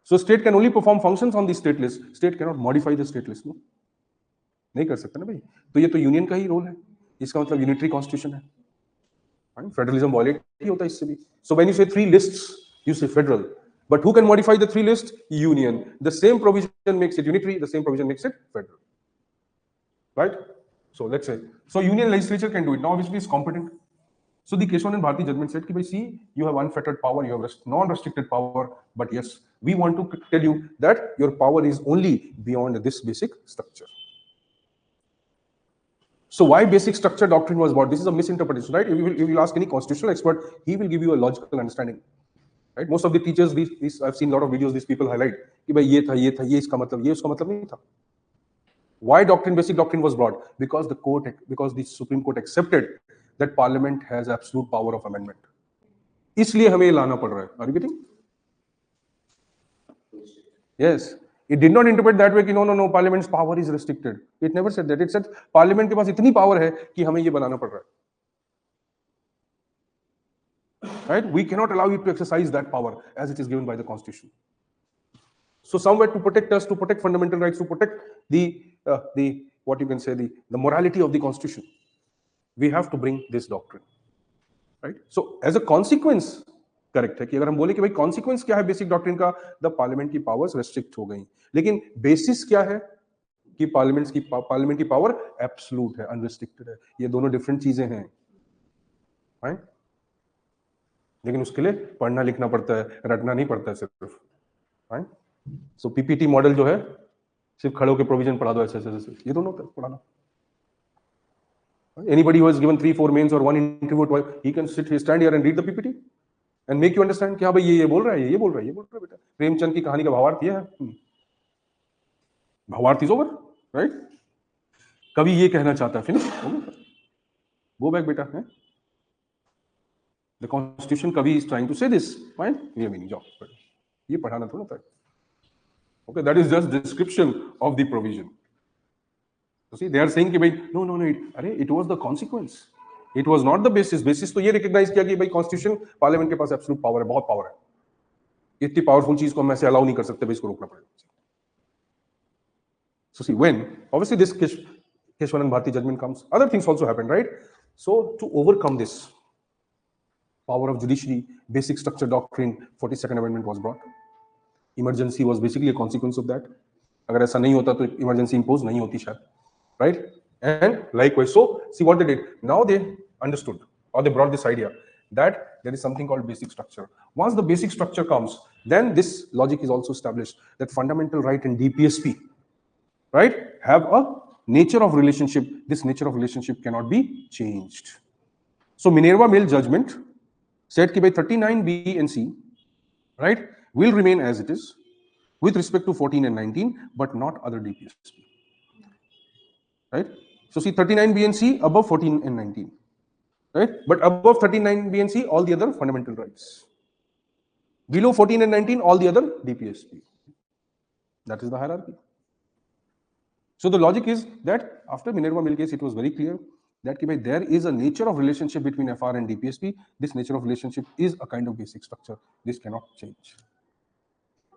So state can only perform functions on the state list. State cannot modify the state list. No, नहीं कर सकता ना भाई. तो ये तो union का ही role है. इसका मतलब यूनिटरी कॉन्स्टिट्यूशन है. Federalism violate ही होता है इससे भी. So when you say 3 lists, you say federal. But who can modify the 3 lists? Union. The same provision makes it unitary. The same provision makes it federal. Right? So let's say, so union legislature can do it. Now obviously it's competent. So the Keshavan and Bharti judgment said कि see, you have unfettered power, you have non-restricted power, but yes, we want to tell you that your power is only beyond this basic structure. So why basic structure doctrine was brought? This is a misinterpretation, right? If you will ask any constitutional expert, he will give you a logical understanding, right? Most of the teachers, I've seen a lot of videos, these people highlight कि भाई ये था, ये इसका मतलब, ये उसका मतलब नहीं था. Why basic doctrine was brought? Because the Supreme Court accepted that Parliament has absolute power of amendment. इसलिए हमें ये लाना पड़ रहा है. Are you getting? Yes. It did not interpret that way कि no, Parliament's power is restricted. It never said that. It said Parliament के पास इतनी power है कि हमें ये बनाना पड़ रहा है. Right? We cannot allow you to exercise that power as it is given by the Constitution. So somewhere to protect us, to protect fundamental rights, to protect the what you can say the morality of the Constitution, we have to bring this doctrine. Right? So as a consequence, correct है कि अगर हम बोले कि भाई consequence क्या है basic doctrine का, द पार्लियामेंट की पावर्स रेस्ट्रिक्ट हो गई. लेकिन बेसिस क्या है कि पार्लियामेंट की पावर एब्सोल्यूट है, अनरिस्ट्रिक्टेड है. ये दोनों डिफरेंट चीजें हैं, राइट? लेकिन उसके लिए पढ़ना लिखना पड़ता है, रटना नहीं पड़ता है सिर्फ, राइट? सो पीपीटी मॉडल जो है सिर्फ खड़े होकर प्रोविजन पढ़ा दो ऐसे, ये दोनों पढ़ाना. Anybody who has given 3-4 mains or 1 interview, he can stand here and read the PPT and make you understand कि हाँ भाई ये बोल रहा है, ये बोल रहा है बेटा. प्रेमचंद की कहानी का भावार्थ ये है. भावार्थ इज ओवर, राइट? कभी ये कहना चाहता है, फिनिश, गो बैक बेटा. है द कॉन्स्टिट्यूशन कभी इज ट्राइंग टू से दिस, फाइन, ये मीनिंग जाओ. ये पढ़ाना थोड़ा था. Okay, that is just description of the provision. So see, they are saying कि भाई no, it was the consequence. It was not the basis. Basis तो ये रिकॉग्नाइज किया कि भाई कॉन्स्टिट्यूशन, पार्लियामेंट के पास एब्सोल्यूट पावर है, बहुत पावर है, इतनी पावरफुल चीज को हम ऐसे अलाउ नहीं कर सकते भाई, इसको रोकना पड़ेगा. So see, when obviously this Keshwanan Bharti judgment comes, other things also happened, right? So to overcome this power of judiciary, basic structure doctrine, 42nd Amendment was brought. Emergency was basically a consequence of that. अगर ऐसा नहीं होता तो emergency impose नहीं होती शायद, right? And likewise, so see what they did. Now they understood, or they brought this idea that there is something called basic structure. Once the basic structure comes, then this logic is also established that fundamental right in DPSP, right, have a nature of relationship. This nature of relationship cannot be changed. So Minerva Mill judgment said कि भाई 39B and C, right, will remain as it is with respect to 14 and 19, but not other DPSP. Right? So see 39B and C above 14 and 19. Right? But above 39B and C, all the other fundamental rights. Below 14 and 19, all the other DPSP. That is the hierarchy. So the logic is that after Minerva Mill case, it was very clear that there is a nature of relationship between FR and DPSP. This nature of relationship is a kind of basic structure. This cannot change.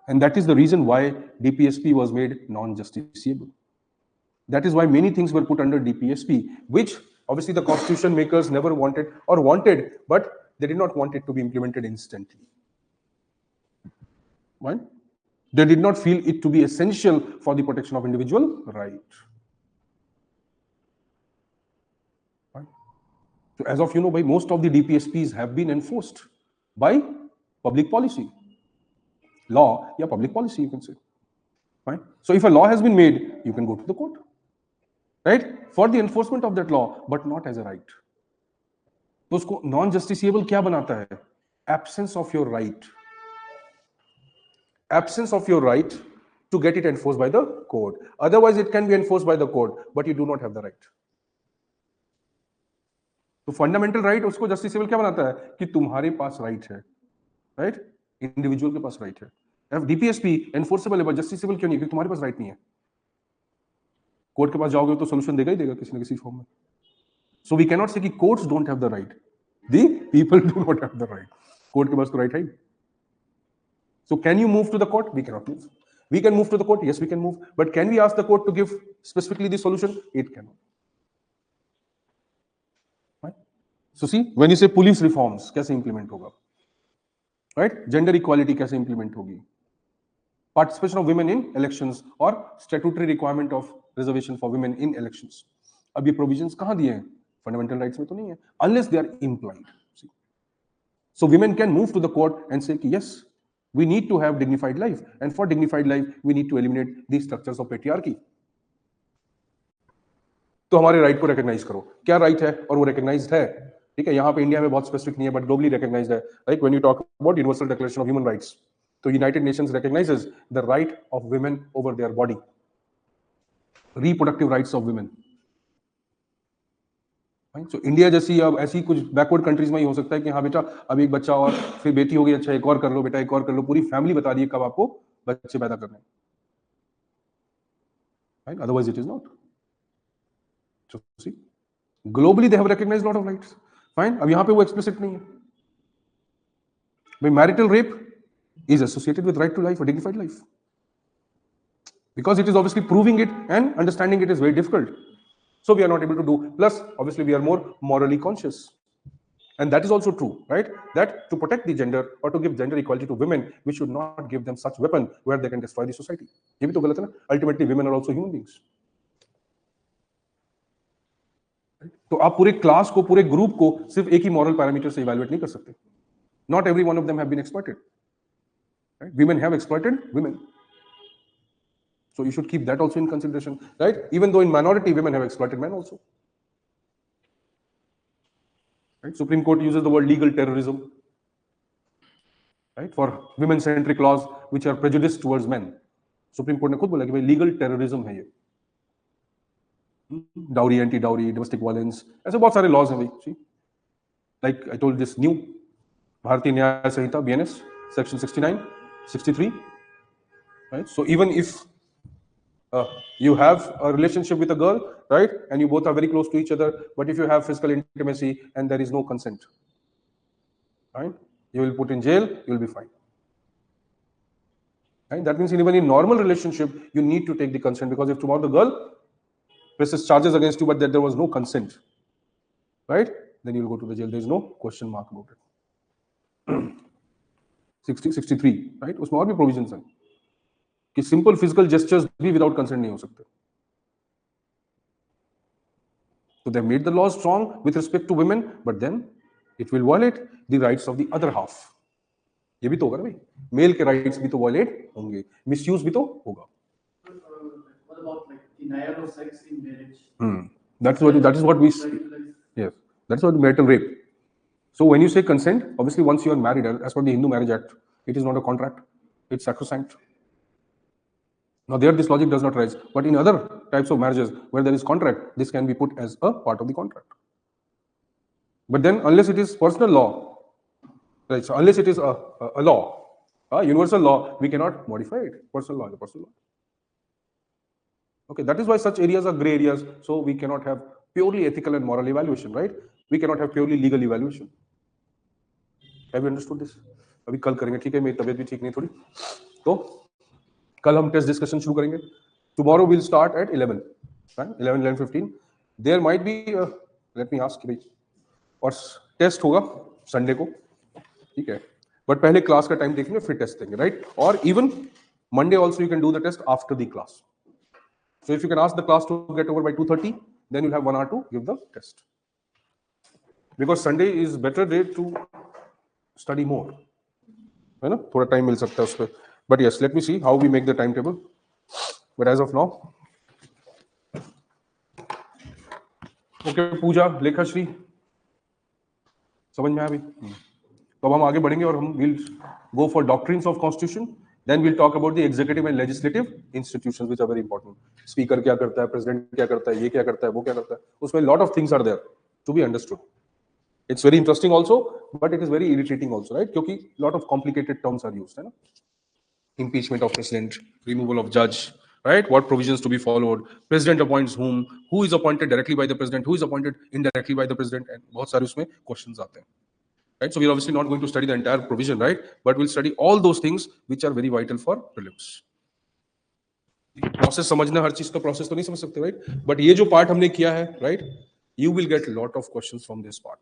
And that is the reason why DPSP was made non-justiciable. That is why many things were put under DPSP, which obviously the constitution makers never wanted, or wanted, but they did not want it to be implemented instantly. Right? They did not feel it to be essential for the protection of individual right. Right? So as of by most of the DPSPs have been enforced by public policy. Law, yeah, public policy, you can say. Right? So if a law has been made, you can go to the court. Right? For the enforcement of that law, but not as a right. तो उसको non justiciable क्या बनाता है? Absence of your right. Absence of your right to get it enforced by the court. Otherwise, it can be enforced by the court, but you do not have the right. तो fundamental right उसको justiciable क्या बनाता है कि तुम्हारे पास right है, right? Individual के पास right है. डीपीएसपी एनफोर्सेबल है, बट जस्टिसिएबल क्यों नहीं? क्योंकि तुम्हारे पास राइट नहीं है. कोर्ट के पास जाओगे तो सोल्यूशन देगा ही देगा किसी न किसी फॉर्म में. So we cannot say कि courts don't have the right. The people do not have the right. Court के पास तो राइट है. So can you move to the court? We cannot move. We can move to the court. Yes, we can move. But can we ask the court to give specifically the solution? It cannot. Right? So see, when you say police reforms, कैसे implement होगा? Right? Gender equality कैसे implement होगी? Participation of women in elections or statutory requirement of reservation for women in elections. अब ये provisions कहाँ दिए हैं? Fundamental rights में तो नहीं है. Unless they are implied. See? So women can move to the court and say, yes, we need to have dignified life. And for dignified life, we need to eliminate these structures of patriarchy. तो हमारे right को recognise करो. क्या right है और वो recognised है? ठीक है, यहाँ पे इंडिया में बहुत स्पेसिफिक नहीं है, बट ग्लोबली रिकॉग्नाइज्ड है. Like when you talk about universal declaration of human rights, तो United Nations recognises the right of women over their body, reproductive rights of women. तो इंडिया जैसी अब ऐसी कुछ बैकवर्ड कंट्रीज में ही हो सकता है कि हाँ बेटा अब एक बच्चा और फिर बेटी हो गई, अच्छा एक और कर लो बेटा, एक और कर लो, पूरी फैमिली बता रही है कब आपको बच्चे पैदा करने. Right? Otherwise it is not. So see, globally they have recognized a lot of rights. Fine. अब यहाँ पे वो explicit नहीं है. But marital rape is associated with right to life, a dignified life, because it is obviously proving it and understanding it is very difficult. So we are not able to do. Plus, obviously, we are more morally conscious, and that is also true, right? That to protect the gender or to give gender equality to women, we should not give them such weapon where they can destroy the society. ये भी तो गलत है ना? Ultimately, women are also human beings. तो आप पूरे class को, पूरे ग्रुप को सिर्फ एक ही मॉरल पैरामीटर से इवैल्यूएट नहीं कर सकते. Not every one of them have been exploited. Right? Women have exploited women. So you should keep that also in consideration, right? Even though in minority women have exploited men also. Right? Supreme Court uses the word legal terrorism, right, for women-centric laws which are prejudiced towards men. Supreme Court ने खुद बोला कि भाई legal terrorism है ये. Dowry, anti-dowry, domestic violence, ऐसे बहुत सारे laws हैं भाई. See, like I told this new भारतीय न्याय संहिता BNS section 69, 63, right? So even if You have a relationship with a girl, right? And you both are very close to each other. But if you have physical intimacy and there is no consent, right? You will put in jail. You will be fined. Right? That means even in normal relationship, you need to take the consent, because if tomorrow the girl presses charges against you, but that there was no consent, right? Then you will go to the jail. There is no question mark about it. 63, right? उसमें और भी provisions हैं कि simple physical gestures भी without consent नहीं हो सकते. So they made the laws strong with respect to women, but then it will violate the rights of the other half. ये भी तो होगा ना भाई, मेल के राइट्स भी तो वायलेट होंगे, मिसयूज भी तो होगा. What about like denial of sex in marriage? That is what we yes, that's what marital rape. So when you say consent, obviously once you are married, as per the Hindu Marriage Act, it is not a contract; it's sacrosanct. Now there this logic does not rise, but in other types of marriages where there is contract, this can be put as a part of the contract. But then unless it is personal law, right? So unless it is a law, a universal law, we cannot modify it. Personal law is a personal law. Okay, that is why such areas are gray areas. So we cannot have purely ethical and moral evaluation, right? We cannot have purely legal evaluation. Have you understood this? अभी कल करेंगे, ठीक है? मेरी तबीयत भी ठीक नहीं थोड़ी, तो कल हम टेस्ट डिस्कशन शुरू करेंगे. Tomorrow we'll start at 11, right? 11:15. There might be let me ask भाई, और टेस्ट होगा संडे को, ठीक है? बट पहले क्लास का टाइम देखेंगे, फिर टेस्ट देंगे, राइट? और even Monday also you can do the test after the class. So if you can ask the class to get over by 2:30, then you'll have 1 hour to give the test. Because Sunday is better day to study more. है ना? थोड़ा time मिल सकता है उस पर. But yes, let me see how we make the timetable. But as of now, okay, पूजा, लेखाश्री, समझ में आया अभी? तो अब हम आगे बढ़ेंगे और हम will go for doctrines of constitution. Then we'll talk about the executive and legislative institutions, which are very important. Speaker क्या करता है, president क्या करता है, ये क्या करता है, वो क्या करता है. उसमें lot of things are there to be understood. It's very interesting also, but it is very irritating also, right? क्योंकि lot of complicated terms are used, है ना? Impeachment of president, removal of judge, right? What provisions to be followed? President appoints whom? Who is appointed directly by the president? Who is appointed indirectly by the president? And बहुत सारे उसमें questions आते हैं. Right? So we're obviously not going to study the entire provision, right? But we'll study all those things which are very vital for prelims. Process समझना, हर चीज का process तो नहीं समझ सकते, right? But ये जो part हमने किया है, right? You will get a lot of questions from this part.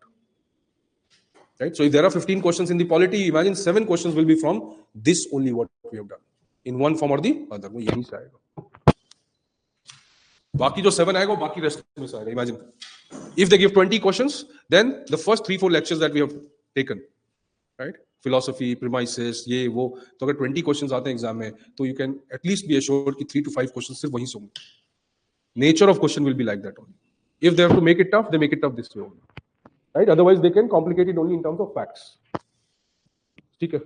Right? So if there are 15 questions in the polity, imagine 7 questions will be from this only what we have done in one form or the other. वो यहीं से आएगा. बाकी जो 7 आएगा, बाकी rest में से आएगा. Imagine if they give 20 questions, then the first 3-4 lectures that we have taken, right? Philosophy, premises, ये वो, तो अगर 20 questions आते हैं एग्जाम में, तो you can at least be assured कि 3 to 5 questions सिर्फ वहीं से होंगे. Nature of question will be like that only. If they have to make it tough, they make it tough this way only, right? Otherwise, they can complicate it only in terms of facts. ठीक है?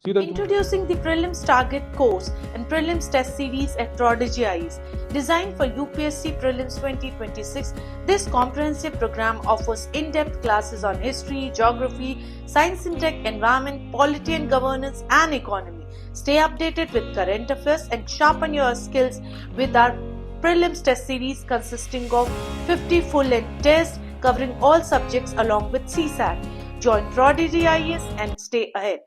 Introducing the Prelims Target course and Prelims test series at ProdEgyIAS. Designed for UPSC Prelims 2026, this comprehensive program offers in-depth classes on history, geography, science and tech, environment, polity and governance, and economy. Stay updated with current affairs and sharpen your skills with our Prelims test series consisting of 50 full-length tests covering all subjects along with CSAT. Join ProdEgyIAS and stay ahead.